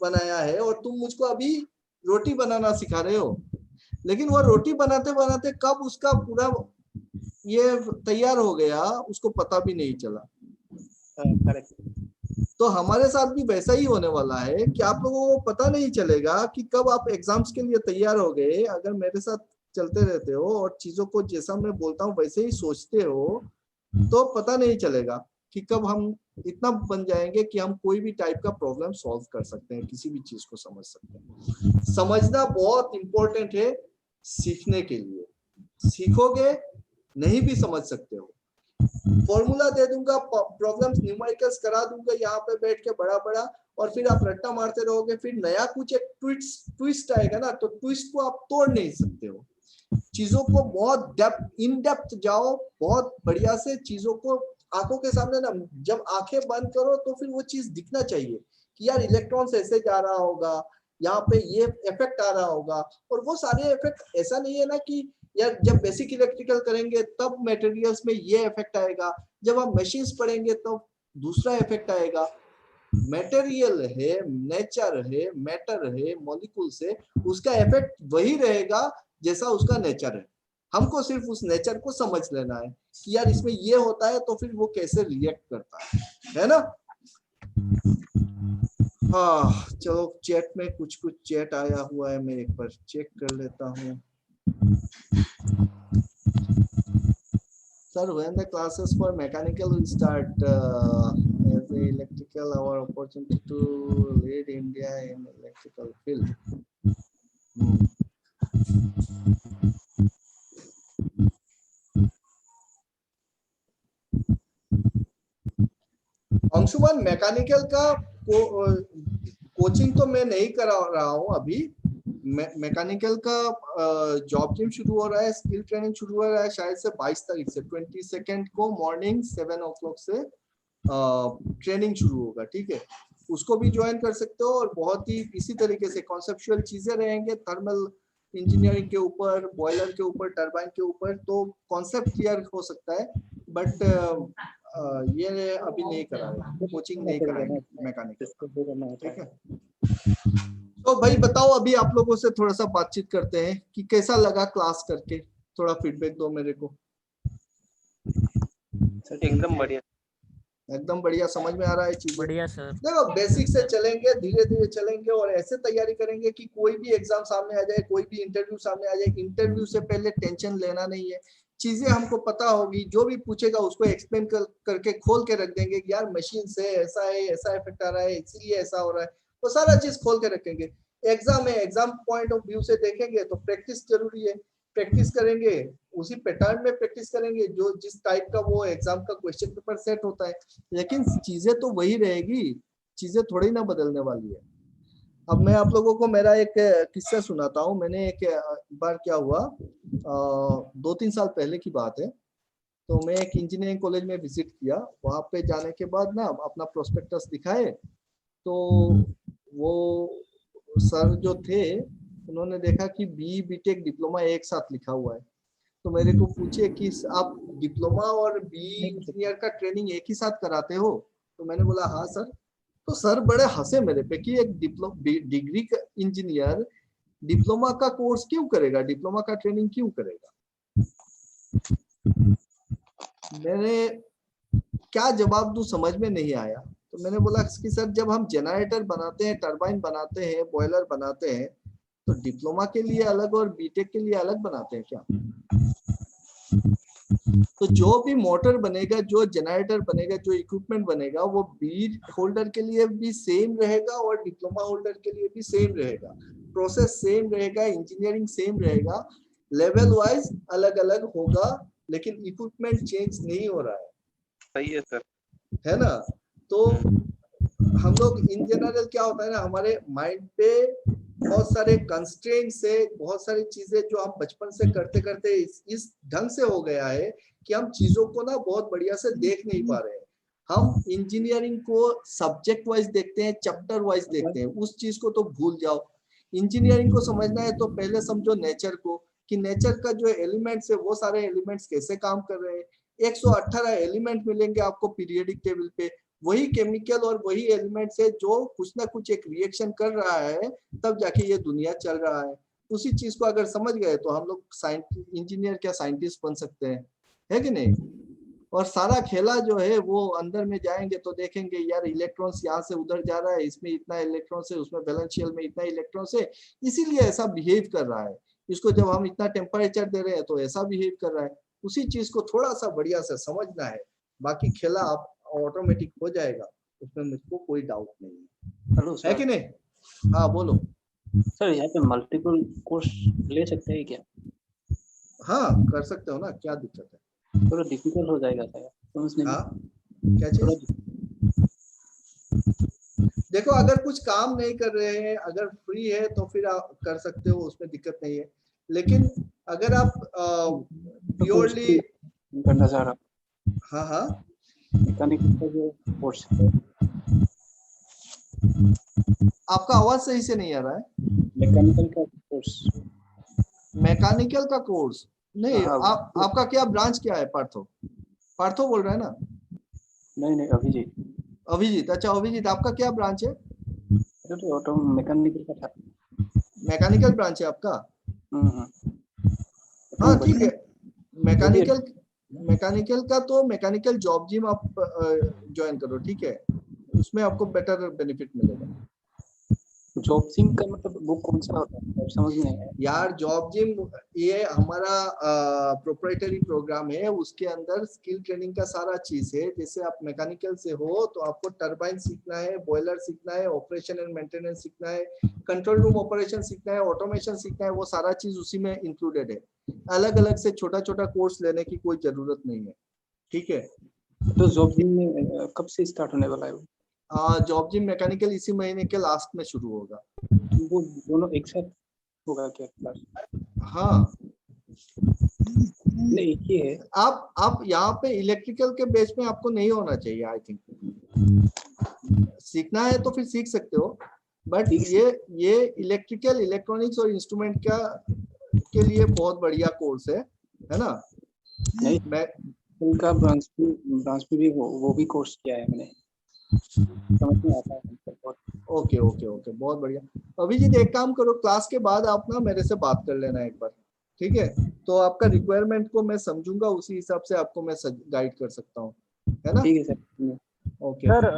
बनाया है और तुम मुझको अभी रोटी बनाना सिखा रहे हो। लेकिन वो रोटी बनाते बनाते कब उसका पूरा ये तैयार हो गया उसको पता भी नहीं चला। तो हमारे साथ भी वैसा ही होने वाला है कि आप लोगों को पता नहीं चलेगा कि कब आप एग्जाम्स के लिए तैयार हो गए। अगर मेरे साथ चलते रहते हो और चीजों को जैसा मैं बोलता हूँ वैसे ही सोचते हो, तो पता नहीं चलेगा कि कब हम इतना बन जाएंगे कि हम कोई भी टाइप का प्रॉब्लम सॉल्व कर सकते हैं, किसी भी चीज को समझ सकते हैं। समझना बहुत इंपॉर्टेंट है सीखने के लिए। सीखोगे नहीं भी समझ सकते हो। फॉर्मूला दे दूंगा, प्रॉब्लम्स न्यूमेरिकल्स करा दूंगा यहाँ पे बैठ के बड़ा बड़ा, और फिर आप रट्टा मारते रहोगे। फिर नया कुछ एक ट्विस्ट आएगा ना, तो ट्विस्ट को आप तोड़ नहीं सकते हो। चीजों को बहुत डेप्थ इन डेप्थ जाओ, बहुत बढ़िया से चीजों को आंखों के सामने ना, जब आंखें बंद करो तो फिर वो चीज दिखना चाहिए कि यार इलेक्ट्रॉन्स ऐसे जा रहा होगा, यहाँ पे ये इफेक्ट आ रहा होगा। और वो सारे इफेक्ट ऐसा नहीं है ना कि यार जब बेसिक इलेक्ट्रिकल करेंगे तब मटेरियल्स में ये इफेक्ट आएगा, जब आप मशीन्स पढ़ेंगे तब दूसरा इफेक्ट आएगा। मटेरियल है, नेचर है, मैटर है, मॉलिक्यूल्स है, उसका इफेक्ट वही रहेगा जैसा उसका नेचर है। हमको सिर्फ उस नेचर को समझ लेना है कि यार इसमें ये होता है तो फिर वो कैसे रिएक्ट करता है ना। हाँ चलो, चैट में कुछ चैट आया हुआ है, मैं एक बार चेक कर लेता हूँ। Sir, when the classes for mechanical will start? As a electrical, our opportunity to lead India in electrical field. Anshuman, mechanical का कोचिंग तो मैं नहीं करा रहा हूँ अभी। मैकेनिकल का जॉब जिम शुरू हो रहा है, स्किल ट्रेनिंग शुरू हो रहा है शायद से 22 तारीख से, 22 को मॉर्निंग 7 o'clock से ट्रेनिंग शुरू होगा, ठीक है। उसको भी ज्वाइन कर सकते हो। और बहुत ही इसी तरीके से कॉन्सेप्चुअल चीजें रहेंगे, थर्मल इंजीनियरिंग के ऊपर, बॉयलर के ऊपर, टरबाइन के ऊपर। तो कॉन्सेप्ट क्लियर हो सकता है, बट ये अभी नहीं करा है, कोचिंग नहीं कराएंगे मैकेनिकल, ठीक है। तो भाई बताओ, अभी आप लोगों से थोड़ा सा बातचीत करते हैं कि कैसा लगा क्लास करके, थोड़ा फीडबैक दो मेरे को। एकदम बढ़िया। एकदम बढ़िया, समझ में आ रहा है चीजें? बढ़िया सर। देखो बेसिक से चलेंगे, धीरे धीरे चलेंगे और ऐसे तैयारी करेंगे कि कोई भी एग्जाम सामने आ जाए, कोई भी इंटरव्यू सामने आ जाए, इंटरव्यू से पहले टेंशन लेना नहीं है। चीजें हमको पता होगी, जो भी पूछेगा उसको एक्सप्लेन करके खोल के रख देंगे कि यार मशीन से ऐसा है, ऐसा इफेक्ट आ रहा है, इसीलिए ऐसा हो रहा है, वो सारा चीज खोल के रखेंगे। एग्जाम है, एग्जाम पॉइंट ऑफ व्यू से देखेंगे तो प्रैक्टिस जरूरी है, प्रैक्टिस करेंगे, उसी पैटर्न में प्रैक्टिस करेंगे जो जिस टाइप का वो एग्जाम का क्वेश्चन पेपर सेट होता है, लेकिन चीजें तो वही रहेगी, चीजें थोड़ी ना बदलने वाली है। अब मैं आप लोगों को मेरा एक किस्सा सुनाता हूँ। मैंने एक बार क्या हुआ, 2-3 साल पहले की बात है, तो मैं एक इंजीनियरिंग कॉलेज में विजिट किया। वहां पे जाने के बाद ना अपना प्रोस्पेक्टस दिखाए, तो वो सर जो थे उन्होंने देखा कि बी बीटेक डिप्लोमा एक साथ लिखा हुआ है, तो मेरे को पूछे कि आप डिप्लोमा और बी इंजीनियर का ट्रेनिंग एक ही साथ कराते हो? तो मैंने बोला हाँ सर। तो सर बड़े हंसे मेरे पे कि एक डिग्री का इंजीनियर डिप्लोमा का कोर्स क्यों करेगा, डिप्लोमा का ट्रेनिंग क्यों करेगा। मैंने क्या जवाब दूं समझ में नहीं आया। तो मैंने बोला कि सर जब हम जनरेटर बनाते हैं, टरबाइन बनाते हैं, बॉयलर बनाते हैं, तो डिप्लोमा के लिए अलग और बीटेक के लिए अलग बनाते हैं क्या? तो जो भी मोटर बनेगा, जो जनरेटर बनेगा, जो इक्विपमेंट बनेगा, वो बी होल्डर के लिए भी सेम रहेगा और डिप्लोमा होल्डर के लिए भी सेम रहेगा। प्रोसेस सेम रहेगा, इंजीनियरिंग सेम रहेगा, लेवल वाइज अलग अलग होगा, लेकिन इक्विपमेंट चेंज नहीं हो रहा है। सही है सर, है ना? तो हम लोग इन जनरल क्या होता है ना, हमारे माइंड पे बहुत सारे कंस्ट्रेंट से, बहुत सारी चीजें जो हम बचपन से करते करते इस ढंग से हो गया है कि हम चीजों को ना बहुत बढ़िया से देख नहीं पा रहे हैं। हम इंजीनियरिंग को सब्जेक्ट वाइज देखते हैं, चैप्टर वाइज देखते हैं, उस चीज को तो भूल जाओ। इंजीनियरिंग को समझना है तो पहले समझो नेचर को, कि नेचर का जो एलिमेंट्स है वो सारे एलिमेंट्स कैसे काम कर रहे हैं। 118 एलिमेंट मिलेंगे आपको पीरियोडिक टेबल पे, वही केमिकल और वही एलिमेंट्स है जो कुछ ना कुछ एक रिएक्शन कर रहा है, तब जाके ये दुनिया चल रहा है। उसी चीज को अगर समझ गए तो हम लोग इंजीनियर क्या साइंटिस्ट बन सकते हैं, है कि नहीं? और सारा खेला जो है वो अंदर में जाएंगे तो देखेंगे यार इलेक्ट्रॉन्स यहाँ से उधर जा रहा है, इसमें इतना इलेक्ट्रॉन्स है, उसमें बैलेंस शेल में इतना इलेक्ट्रॉन्स है, इसीलिए ऐसा बिहेव कर रहा है। इसको जब हम इतना टेम्परेचर दे रहे हैं तो ऐसा बिहेव कर रहा है। उसी चीज को थोड़ा सा बढ़िया से समझना है, बाकी खेला आप ऑटोमेटिक हो जाएगा, उसमें मुझको कोई डाउट नहीं है। हेलो है कि नहीं? हाँ बोलो सर, यहाँ पे मल्टीपल कोर्स ले सकते हैं क्या? हाँ कर सकते हो ना, क्या दिक्कत है? थोड़ा डिफिकल्ट हो जाएगा सर समझने में। हाँ क्या चीज? देखो अगर कुछ काम नहीं कर रहे हैं, अगर फ्री है तो फिर आप कर सकते हो, उसमें दिक्कत नहीं है। लेकिन अगर आप प्योरली करना चाह रहा हूँ हाँ हाँ मैकेनिकल का जो कोर्स है, आपका आवाज सही से नहीं आ रहा है। मैकेनिकल का कोर्स, मैकेनिकल का कोर्स नहीं, हाँ, आपका क्या ब्रांच क्या है? पार्थो, पार्थो बोल रहे हैं ना? नहीं अभिजीत। अभिजीत, अच्छा अभिजीत आपका क्या ब्रांच है? तो ऑटो मैकेनिकल का था। मैकेनिकल ब्रांच है आपका? हाँ ठीक है। मैकेनिकल का तो मैकेनिकल जॉब जिम आप ज्वाइन करो, ठीक है, उसमें आपको बेटर बेनिफिट मिलेगा। जॉब जिम का मतलब वो कौन सा होता है समझ में नहीं आया यार। जॉब जिम ये हमारा प्रोप्राइटरी प्रोग्राम है, उसके अंदर स्किल ट्रेनिंग का सारा चीज है। जैसे आप मैकेनिकल से हो तो आपको टरबाइन सीखना है, बॉयलर सीखना है, ऑपरेशन एंड मेंटेनेंस सीखना है, कंट्रोल रूम ऑपरेशन सीखना है, ऑटोमेशन सीखना है, वो सारा चीज उसी में इंक्लूडेड है। अलग अलग से छोटा छोटा कोर्स लेने की कोई जरूरत नहीं है, ठीक है। तो जॉब जिम में कब से स्टार्ट होने वाला है वो? जॉब जिम मैकेनिकल इसी महीने के लास्ट में शुरू होगा। वो दोनों एक साथ होगा क्या क्लास? हाँ नहीं एक ही है। आप यहाँ पे इलेक्ट्रिकल के बेस में आपको नहीं होना चाहिए, आई थिंक। सीखना है तो फिर सीख सकते हो, बट ये इलेक्ट्रिकल, इलेक्ट्रॉनिक्स और इंस्ट्रूमेंट का के लिए बहुत बढ़िया कोर्स है ना? नहीं मैं उनका ब्रांच में भी वो भी कोर्स किया है मैंने, समझ में आता है। ओके, बहुत बढ़िया। अभिजीत एक काम करो, क्लास के बाद आप ना मेरे से बात कर लेना एक बार, ठीक है? तो आपका रिक्वायरमेंट को मैं समझूंगा, उसी हिसाब से आपको मैं गाइड कर सकता हूँ, है ना? ठीक है सर। ओके सर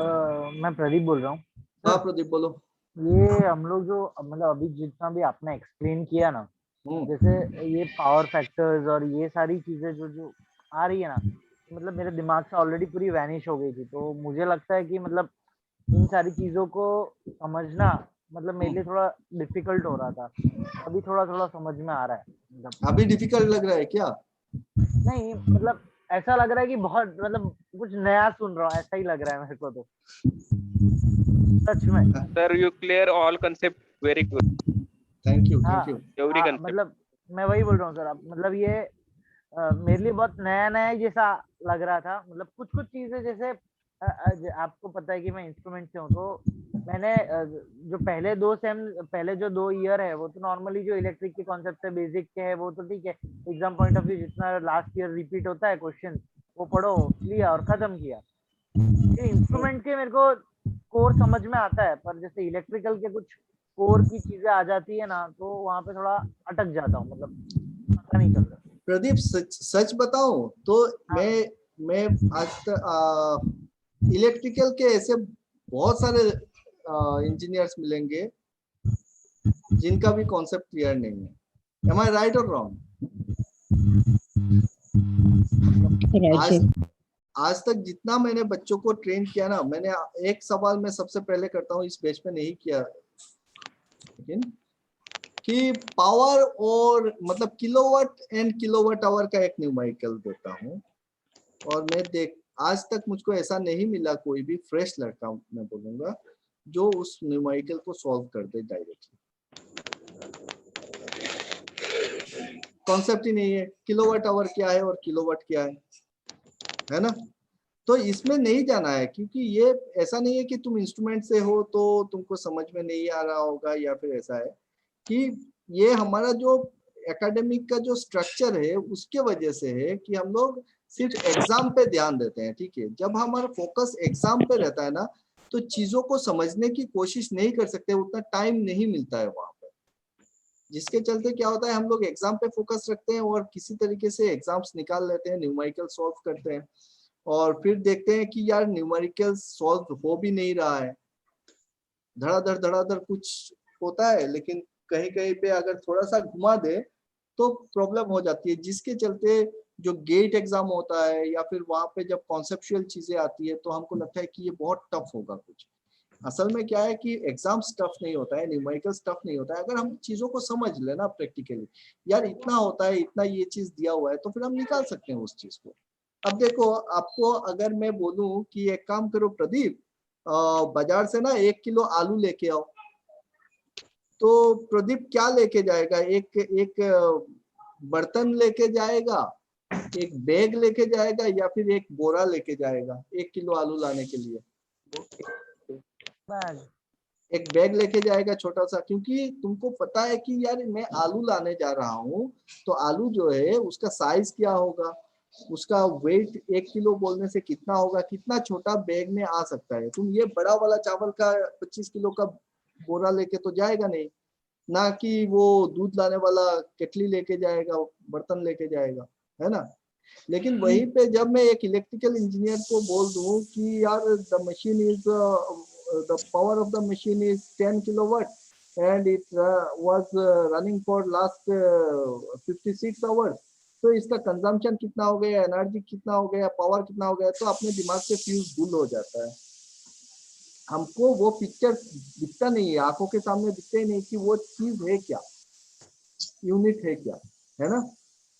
मैं प्रदीप बोल रहा हूँ। हाँ प्रदीप बोलो। ये हम लोग जो मतलब अभी जितना भी आपने एक्सप्लेन किया ना, जैसे ये पावर फैक्टर्स और ये सारी चीजें जो जो आ रही है ना, मतलब मेरे दिमाग से ऑलरेडी पूरी वैनिश हो गई थी। तो मुझे लगता है कि मतलब इन सारी चीजों को समझना मतलब मेरे लिए थोड़ा डिफिकल्ट हो रहा था। अभी थोड़ा थोड़ा समझ में आ रहा है। मतलब अभी डिफिकल्ट लग रहा है क्या? नहीं, मतलब ऐसा लग रहा है कि बहुत मतलब कुछ नया सुन रहा हूँ, ऐसा ही लग रहा है मेरे को तो सच में। Sir, you clear all concept very good. Thank you हाँ, थैंक यू। Every concept. मतलब मैं वही बोल रहा हूँ सर। आप मतलब ये मेरे लिए बहुत नया नया जैसा लग रहा था। मतलब कुछ कुछ चीजें जैसे आपको पता है कि मैं इंस्ट्रूमेंट से हूँ, तो मैंने जो पहले 2 सेम पहले जो 2 ईयर है वो तो नॉर्मली जो इलेक्ट्रिक के कॉन्सेप्ट से बेसिक के है वो तो ठीक है। एग्जाम पॉइंट ऑफ व्यू जितना लास्ट ईयर रिपीट होता है क्वेश्चन वो पढ़ो, लिया और खत्म किया। ये इंस्ट्रूमेंट के मेरे को कोर समझ में आता है, पर जैसे इलेक्ट्रिकल के कुछ कोर की चीजें आ जाती है ना, तो वहां पे थोड़ा अटक जाता हूँ। मतलब पता नहीं चल रहा। प्रदीप सच बताऊं तो हाँ। मैं आज तक इलेक्ट्रिकल के ऐसे बहुत सारे इंजीनियर्स मिलेंगे जिनका भी कॉन्सेप्ट क्लियर नहीं है। एम आई राइट और रॉन्ग? आज तक जितना मैंने बच्चों को ट्रेन किया ना, मैंने एक सवाल मैं सबसे पहले करता हूँ, इस बेच पे नहीं किया, लेकिन कि पावर और मतलब किलोवाट एंड किलोवाट आवर का एक न्यूमेरिकल देता हूँ, और मैं आज तक मुझको ऐसा नहीं मिला कोई भी फ्रेश लड़का मैं बोलूंगा जो उस न्यूमेरिकल को सॉल्व कर दे डायरेक्टली। कॉन्सेप्ट ही नहीं है किलोवाट आवर क्या है और किलोवाट क्या है ना। तो इसमें नहीं जाना है, क्योंकि ये ऐसा नहीं है कि तुम इंस्ट्रूमेंट से हो तो तुमको समझ में नहीं आ रहा होगा, या फिर ऐसा है कि ये हमारा जो एकेडमिक का जो स्ट्रक्चर है उसके वजह से है कि हम लोग सिर्फ एग्जाम पे ध्यान देते हैं। ठीक है, जब हमारा फोकस एग्जाम पे रहता है ना, तो चीजों को समझने की कोशिश नहीं कर सकते, उतना टाइम नहीं मिलता है वहां पे, जिसके चलते क्या होता है हम लोग एग्जाम पे फोकस रखते हैं और किसी तरीके से एग्जाम्स निकाल लेते हैं, न्यूमेरिकल सॉल्व करते हैं, और फिर देखते हैं कि यार न्यूमेरिकल सॉल्व हो भी नहीं रहा है, धड़ाधड़ कुछ होता है, लेकिन कहीं कहीं पे अगर थोड़ा सा घुमा दे तो प्रॉब्लम हो जाती है, जिसके चलते जो गेट एग्जाम होता है या फिर वहां पे जब कॉन्सेप्चुअल चीजें आती है तो हमको लगता है कि ये बहुत टफ होगा कुछ। असल में क्या है कि एग्जाम टफ नहीं होता है, न्यूमेरिकल टफ नहीं होता है, अगर हम चीजों को समझ लेना प्रैक्टिकली, यार इतना होता है, इतना ये चीज दिया हुआ है, तो फिर हम निकाल सकते हैं उस चीज को। अब देखो, आपको अगर मैं बोलूं कि एक काम करो प्रदीप, बाजार से ना 1 किलो आलू लेके आओ, तो प्रदीप क्या लेके जाएगा? एक बर्तन लेके जाएगा, एक बैग लेके जाएगा, या फिर एक बोरा लेके जाएगा 1 किलो आलू लाने के लिए? एक बैग लेके जाएगा छोटा सा, क्योंकि तुमको पता है कि यार मैं आलू लाने जा रहा हूँ, तो आलू जो है उसका साइज क्या होगा, उसका वेट 1 किलो बोलने से कितना होगा, कितना छोटा बैग में आ सकता है। तुम ये बड़ा वाला चावल का 25 किलो का बोरा लेके तो जाएगा नहीं, ना कि वो दूध लाने वाला केटली लेके जाएगा, बर्तन लेके जाएगा, है ना। लेकिन वहीं पे जब मैं एक इलेक्ट्रिकल इंजीनियर को बोल दूं कि यार the machine is the power of the machine is 10 kilowatt and it was running for last 56 hours, तो इसका कंजम्पशन कितना हो गया, एनर्जी कितना हो गया, पावर कितना हो गया, तो अपने दिमाग से फ्यूज गुल हो जाता है। हमको वो पिक्चर दिखता नहीं है, आंखों के सामने दिखते ही नहीं कि वो चीज है क्या, यूनिट है क्या, है ना।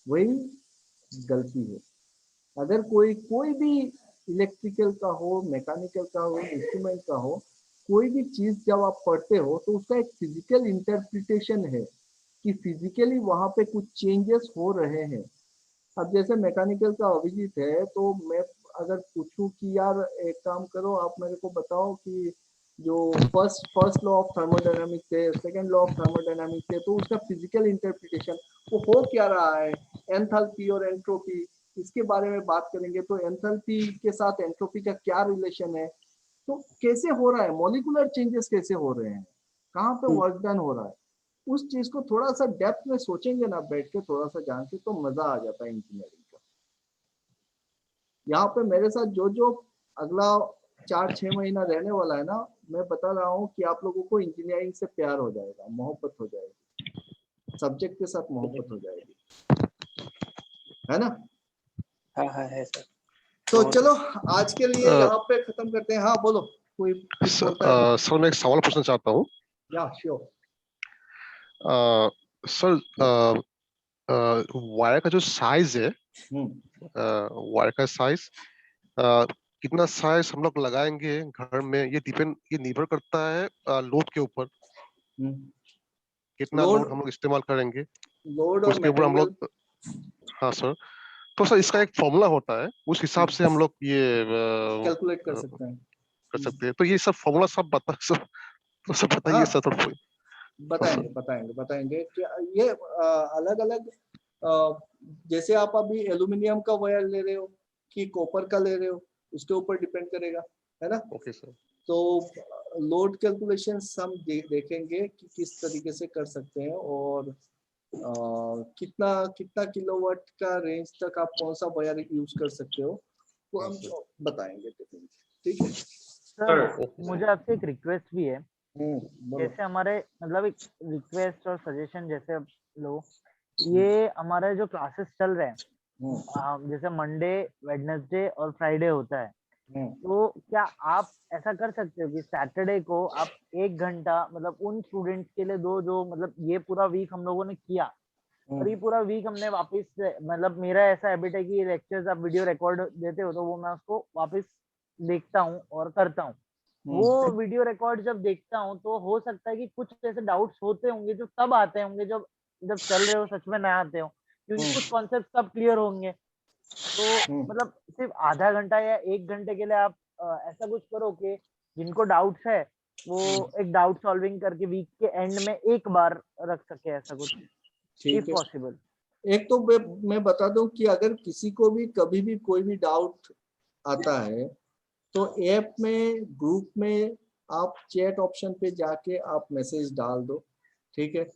वही गलती है। अगर कोई भी इलेक्ट्रिकल का हो, मैकेनिकल का हो, इंस्ट्रूमेंट का हो, कोई भी चीज जब आप पढ़ते हो तो उसका एक फिजिकल इंटरप्रिटेशन है कि फिजिकली वहां पे कुछ चेंजेस हो रहे हैं। अब जैसे मैकेनिकल का अभिजीत है, तो मैं अगर पूछूं कि यार एक काम करो, आप मेरे को बताओ कि जो फर्स्ट लॉ ऑफ थर्मोडायनामिक्स है, सेकंड लॉ ऑफ थर्मोडायनामिक्स है, तो उसका फिजिकल इंटरप्रिटेशन वो हो क्या रहा है, एंथैल्पी और एंट्रोपी, इसके बारे में बात करेंगे। तो एंथैल्पी के साथ एंट्रोपी का क्या रिलेशन है, तो कैसे हो रहा है, मॉलिक्यूलर चेंजेस कैसे हो रहे हैं, कहाँ पे वर्क डन हो रहा है, उस चीज को थोड़ा सा डेप्थ में सोचेंगे ना बैठ के, थोड़ा सा जान के, तो मजा आ जाता है इंजीनियरिंग का। यहाँ पे मेरे साथ जो जो अगला 4-6 महीना रहने वाला है ना, मैं बता रहा हूँ कि आप लोगों को इंजीनियरिंग से प्यार हो जाएगा, मोहब्बत हो जाएगी, सब्जेक्ट के साथ मोहब्बत हो जाएगी, है ना। हाँ हाँ है सर। तो चलो आज के लिए यहाँ पे खत्म करते हैं। हाँ बोलो, कोई कुछ बोलता है? सर मैं एक सवाल पूछना चाहता हूँ। या श्योर। सर वायर का जो साइज है, वायर का साइज कितना साइज हम लोग लगाएंगे घर में, ये निर्भर करता है लोड के ऊपर, कितना लोड हम लोग इस्तेमाल करेंगे लोड और उसके ऊपर हम लोग। हाँ सर, तो सर इसका एक फॉर्मूला होता है, उस हिसाब से हम लोग ये कैलकुलेट कर सकते हैं। तो ये सब फॉर्मूला सब बताइए सर थोड़ा। बताएंगे कि ये अलग अलग, जैसे आप अभी एल्यूमिनियम का वायर ले रहे हो कि कॉपर का ले रहे हो, उसके ऊपर डिपेंड करेगा, है ना। Okay sir. तो लोड कैलकुलेशंस हम देखेंगे कि किस तरीके से कर सकते हैं, और कितना किलोवाट का रेंज तक आप कौन सा वायर यूज कर सकते हो, वो हम बताएंगे। ठीक है सर, मुझे आपसे एक रिक्वेस्ट भी है। जैसे हमारे मतलब एक रिक्वेस्ट और सजेशन, जैसे लो, ये हमारे जो क्लासेस चल रहे हैं, जैसे मंडे, वेडनेसडे और फ्राइडे होता है, तो क्या आप ऐसा कर सकते हो कि सैटरडे को आप 1 घंटा मतलब उन स्टूडेंट्स के लिए दो जो मतलब ये पूरा वीक हम लोगों ने किया, और ये पूरा वीक हमने वापस, मतलब मेरा ऐसा हैबिट है कि ये लेक्चर्स आप वीडियो रिकॉर्ड देते हो तो वो मैं उसको वापस देखता हूँ और करता हूँ। वो वीडियो रिकॉर्ड जब देखता हूँ तो हो सकता है कि कुछ ऐसे डाउट्स होते होंगे जो तब आते होंगे जब चल रहे हो सच में ना आते हो, क्योंकि कुछ कॉन्सेप्ट तब क्लियर होंगे। तो मतलब सिर्फ आधा घंटा या 1 घंटे के लिए आप ऐसा कुछ करो कि जिनको डाउट्स है वो एक डाउट सॉल्विंग करके वीक के एंड में एक बार रख सके, ऐसा कुछ इफ पॉसिबल। एक तो मैं बता दूं कि अगर किसी को भी कभी भी कोई भी डाउट आता है तो ऐप में, ग्रुप में आप चैट ऑप्शन पे जाके आप मैसेज डाल दो, ठीक है।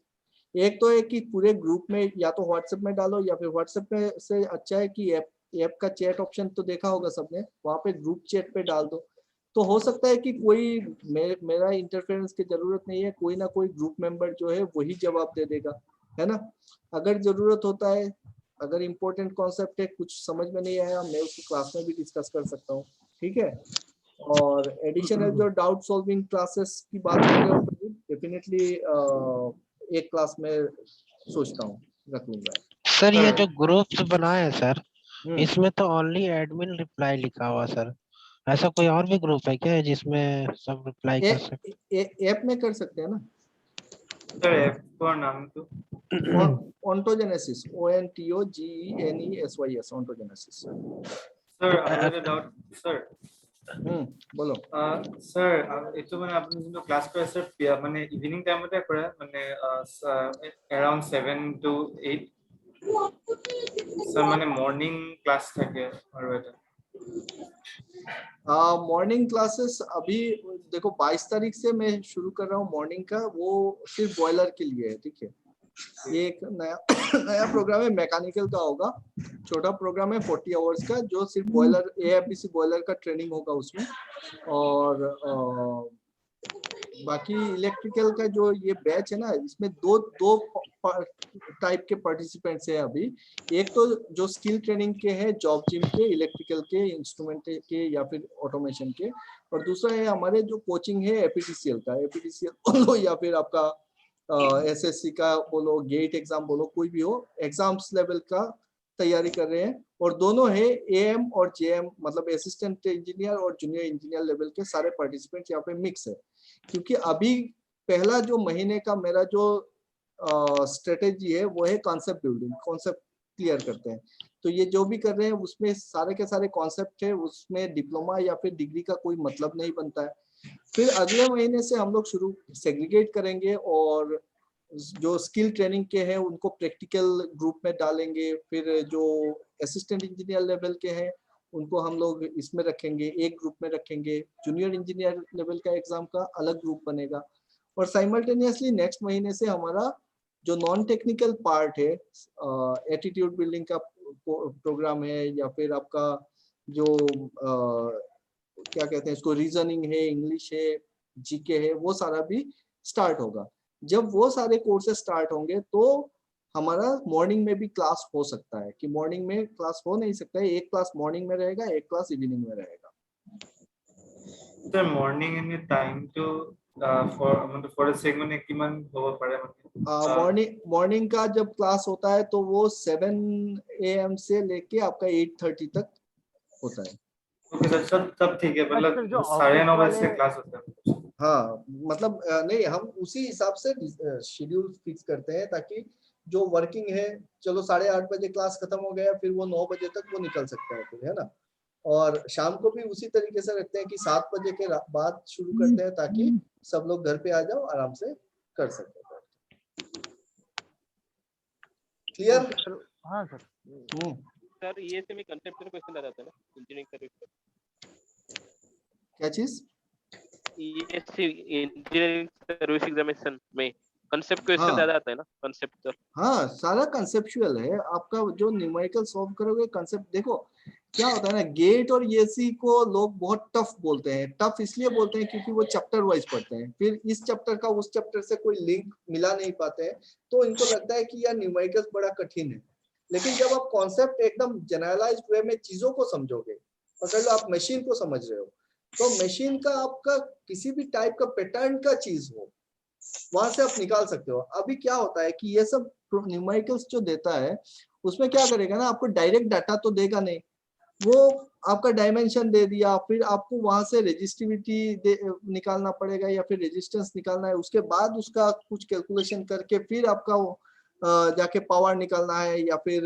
एक तो है कि पूरे ग्रुप में या तो व्हाट्सएप में डालो, या फिर व्हाट्सएप में से अच्छा है कि ऐप का चैट ऑप्शन तो देखा होगा सबने, वहां पे ग्रुप चैट पे डाल दो। तो हो सकता है कि कोई मेरा इंटरफेरेंस की जरूरत नहीं है, कोई ना कोई ग्रुप मेंबर जो है वही जवाब दे देगा, है ना। अगर जरूरत होता है, अगर इम्पोर्टेंट कॉन्सेप्ट है, कुछ समझ में नहीं आया, मैं उसको क्लास में भी डिस्कस कर सकता हूँ, ठीक है। और एडिशनल जो डाउट सॉल्विंग क्लासेस की बात कर रहे हो, डेफिनेटली एक क्लास में सोचता हूँ रख लूंगा। सर ये जो ग्रुप्स बनाए हैं सर, इसमें तो ओनली एडमिन रिप्लाई लिखा हुआ सर, ऐसा कोई और भी ग्रुप है क्या जिसमें सब रिप्लाई कर सकते? ऐप में कर सकते हैं ना सर। ऐप का नाम तो ऑन्टोजेनेसिस, ONTOGENESYS, ऑन्टोजेनेसिस। सर अगर डाउट सर, বলো স্যার এতো মানে আপনি যেন ক্লাস করে স্যার মানে ইভিনিং টাইমতে করে মানে अराउंड 7 to 8 স্যার মানে মর্নিং ক্লাস থাকে আর এটা मॉर्निंग क्लासेस अभी देखो 22 तारीख से मैं शुरू कर रहा हूँ मॉर्निंग का, वो सिर्फ बॉयलर के लिए है, ठीक है। ये एक नया प्रोग्राम है, मैकेनिकल का होगा, छोटा प्रोग्राम है 40 आवर्स का, जो सिर्फ बॉयलर AFPC बॉयलर का ट्रेनिंग होगा उसमें। और बाकी इलेक्ट्रिकल का जो ये बैच है ना, इसमें दो टाइप के पार्टिसिपेंट्स हैं अभी। एक तो जो स्किल ट्रेनिंग के हैं, जॉब जिम के, इलेक्ट्रिकल के, इंस्ट्रूमेंट के या फिर ऑटोमेशन के, और दूसरा है हमारे जो कोचिंग है APTCL का, APTCL बोलो या फिर आपका SSC का बोलो, गेट एग्जाम बोलो, कोई भी हो, एग्जाम्स लेवल का तैयारी कर रहे हैं। और दोनों है AM और JM, मतलब असिस्टेंट इंजीनियर और जूनियर इंजीनियर लेवल के सारे पार्टिसिपेंट्स यहाँ पे मिक्स है। क्योंकि अभी पहला जो महीने का मेरा जो स्ट्रेटेजी है वो है कॉन्सेप्ट बिल्डिंग, कॉन्सेप्ट क्लियर करते हैं। तो ये जो भी कर रहे हैं उसमें सारे के सारे कॉन्सेप्ट है, उसमें डिप्लोमा या फिर डिग्री का कोई मतलब नहीं बनता है। फिर अगले महीने से हम लोग शुरू सेग्रीगेट करेंगे, और जो स्किल ट्रेनिंग के हैं उनको प्रैक्टिकल ग्रुप में डालेंगे। फिर जो असिस्टेंट इंजीनियर लेवल के हैं उनको हम लोग इसमें रखेंगे, एक ग्रुप में रखेंगे। जूनियर इंजीनियर लेवल का एग्जाम का अलग ग्रुप बनेगा। और साइमल्टेनियसली नेक्स्ट महीने से हमारा जो नॉन टेक्निकल पार्ट है, एटीट्यूड बिल्डिंग का प्रोग्राम है, या फिर आपका जो क्या कहते हैं इसको, रीजनिंग है, इंग्लिश है, जीके है, वो सारा भी स्टार्ट होगा। जब वो सारे कोर्सेज स्टार्ट होंगे तो हमारा मॉर्निंग में भी क्लास हो सकता है, कि मॉर्निंग में क्लास हो नहीं सकता है, एक क्लास मॉर्निंग में रहेगा, एक क्लास इवनिंग में रहेगा। Sir, morning any time to for a segment किमान होगा पड़े मॉर्निंग का जब क्लास होता है तो वो 7 AM से लेके आपका 8:30 तक होता है। ओके सर, सब ठीक है, मतलब 9:30 बजे से क्लास होता है। हाँ मतलब नहीं, हम उसी हिसाब से शेड्यूल फिक्स करते हैं ताकि जो वर्किंग है, चलो 8:30 बजे क्लास खत्म हो गया, फिर वो 9 बजे तक वो निकल सकता है फिर, है ना। और शाम को भी उसी तरीके से रखते हैं कि 7 बजे के बाद शुरू करते हैं ताकि सब लोग घर पे आ जाओ, आराम से कर सके। क्लियर? हाँ सर। सर ये से में कंसेप्चुअल क्वेश्चन आ जाता है ना इंजीनियरिंग सर्विस। क्या चीज? ये इंजीनियरिंग सर्विस एग्जामिनेशन में कंसेप्ट क्वेश्चन हाँ। ज्यादा आता है ना, कंसेप्ट। हाँ सारा कंसेप्चुअल है आपका, जो न्यूमेरिकल सॉल्व करोगे कंसेप्ट। देखो क्या होता है ना, गेट और ईएससी को लोग बहुत टफ बोलते हैं। टफ इसलिए बोलते हैं क्योंकि वो चैप्टर वाइज पढ़ते हैं, फिर इस चैप्टर का उस चैप्टर से कोई लिंक मिला नहीं पाते हैं, तो इनको लगता है कि यार न्यूमेरिकल्स बड़ा कठिन है। लेकिन जब आप कॉन्सेप्ट एकदम जनरलाइज्ड वे में चीजों को समझोगे, पकड़ लो आप मशीन को समझ रहे हो, तो मशीन का आपका किसी भी टाइप का पैटर्न का चीज हो, वहां से आप निकाल सकते हो। अभी क्या होता है कि ये सब न्यूमेरिकल्स जो देता है उसमें क्या करेगा ना, आपको डायरेक्ट डाटा तो देगा नहीं, वो आपका डायमेंशन दे दिया, फिर आपको वहां से रेजिस्टिविटी निकालना पड़ेगा या फिर रेजिस्टेंस निकालना है, उसके बाद उसका कुछ कैलकुलेशन करके फिर आपका वो जाके पावर निकालना है या फिर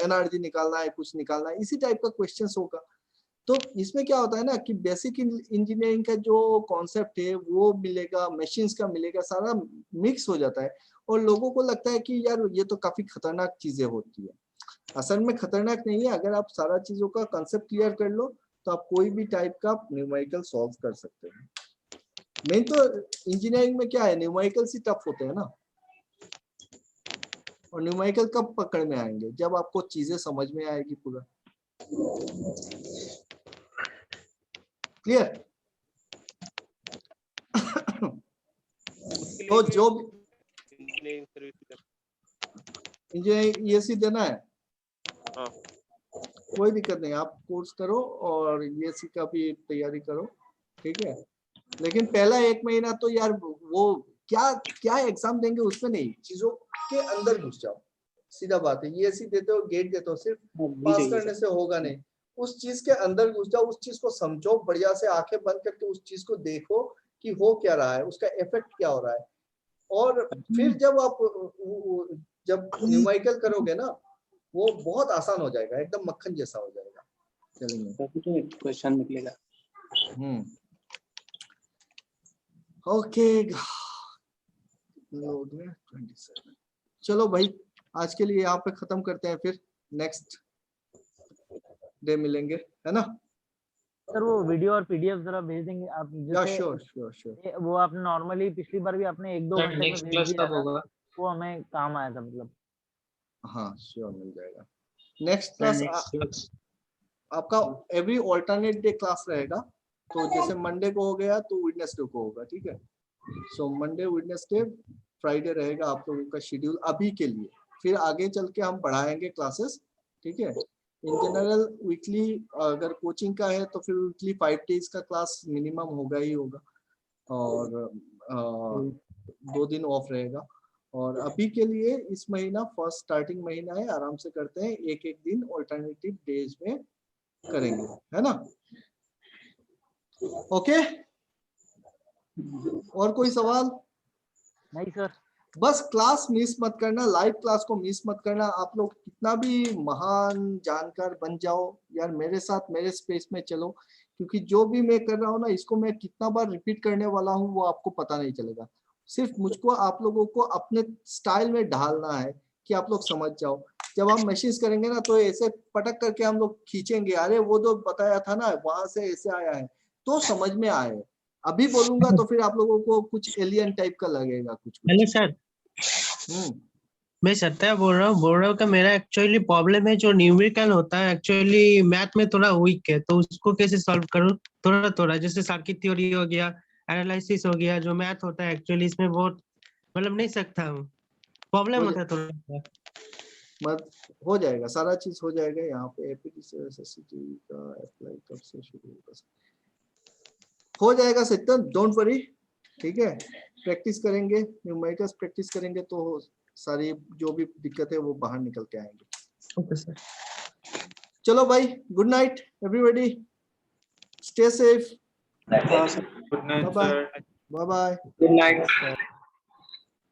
एनर्जी निकालना है, कुछ निकालना है, इसी टाइप का क्वेश्चन होगा। तो इसमें क्या होता है ना कि बेसिक इंजीनियरिंग का जो कॉन्सेप्ट है वो मिलेगा, मशीन्स का मिलेगा, सारा मिक्स हो जाता है और लोगों को लगता है कि यार ये तो काफी खतरनाक चीजें होती है। असल में खतरनाक नहीं है, अगर आप सारा चीजों का कंसेप्ट क्लियर कर लो तो आप कोई भी टाइप का न्यूमेरिकल सॉल्व कर सकते हैं। मेन तो इंजीनियरिंग में क्या है, न्यूमेरिकल ही टफ होते हैं ना, और न्यूमेरिकल कब पकड़ में आएंगे, जब आपको चीजें समझ में आएगी पूरा। क्लियर? तो जो इंजीनियरिंग ईएससी देना है, हाँ। कोई दिक्कत नहीं, आप कोर्स करो और ईएससी का भी तैयारी करो, ठीक है। लेकिन पहला 1 महीना तो यार वो क्या क्या एग्जाम देंगे उसमें नहीं, चीजों के अंदर घुस जाओ, सीधा बात है। ईएससी देते हो, गेट देते हो, सिर्फ पास करने से होगा नहीं, उस चीज के अंदर घुस जाओ, उस चीज को समझो बढ़िया से, आंखें बंद करके उस चीज को देखो कि हो क्या रहा है, उसका इफेक्ट क्या हो रहा है। और फिर जब आप जब न्यूमेरिकल करोगे ना, वो बहुत आसान हो जाएगा, एकदम मक्खन जैसा हो जाएगा। चलिए क्वेश्चन निकलेगा। ओके, चलो भाई आज के लिए यहाँ पे खत्म करते हैं, फिर नेक्स्ट डे मिलेंगे, है ना। सर वो वीडियो और पीडीएफ जरा भेज देंगे आप, जैसे श्योर। वो आपने नॉर्मली पिछली बार भी आपने 1-2 घंटे में भेज दिया था, वो हमें काम आया था मतलब। हाँ श्योर, मिल जाएगा। नेक्स्ट क्लास आपका एवरी ऑल्टरनेट डे क्लास रहेगा, तो जैसे मंडे को हो गया तो वेडनेसडे को होगा, ठीक है। सो मंडे, वेडनेसडे, फ्राइडे रहेगा आप लोगों का शेड्यूल अभी के लिए। फिर आगे चल के हम बढ़ाएंगे क्लासेस, ठीक है। इन जनरल वीकली अगर कोचिंग का है तो फिर वीकली 5 डेज का क्लास मिनिमम होगा ही होगा, और 2 दिन ऑफ रहेगा। और अभी के लिए इस महीना फर्स्ट स्टार्टिंग महीना है, आराम से करते हैं, एक एक दिन ऑल्टरनेटिव डेज में करेंगे, है ना। ओके, और कोई सवाल? नहीं सर। बस क्लास मिस मत करना, लाइव क्लास को मिस मत करना। आप लोग कितना भी महान जानकार बन जाओ यार, मेरे साथ मेरे स्पेस में चलो, क्योंकि जो भी मैं कर रहा हूँ ना, इसको मैं कितना बार रिपीट करने वाला हूँ वो आपको पता नहीं चलेगा। सिर्फ मुझको आप लोगों को अपने स्टाइल में ढालना है कि आप लोग समझ जाओ। जब हम मैसेज करेंगे ना तो ऐसे पटक करके हम लोग खींचेंगे, अरे वो जो बताया था ना वहां से ऐसे आया है, तो समझ में आए। अभी बोलूंगा तो फिर आप लोगों को कुछ एलियन टाइप का लगेगा कुछ। Hello sir. मैं सत्या बोल रहा हूँ कि मेरा एक्चुअली प्रॉब्लम है जो न्यूमेरिकल होता है एक्चुअली मैथ में थोड़ा वीक है, तो उसको कैसे सॉल्व करूँ? थोड़ा थोड़ा जैसे सर्किट थ्योरी हो गया, एनालिसिस हो गया, जो मैथ होता है एक्चुअली इसमें बहुत मतलब नहीं सकता हूँ, प्रॉब्लम होता है थोड़ा। मत हो जाएगा, सारा चीज हो जाएगा। यहाँ पे एसएससी का अप्लाई कब से शुरू होगा? हो जाएगा सत्यम, डोंट वरी। ठीक है, प्रैक्टिस करेंगे, न्यूमेरिकल्स प्रैक्टिस करेंगे तो सारी जो भी दिक्कत है वो बाहर निकल के आएंगे। Okay sir. चलो भाई, good night everybody, stay safe, good night sir. Bye bye. Good night.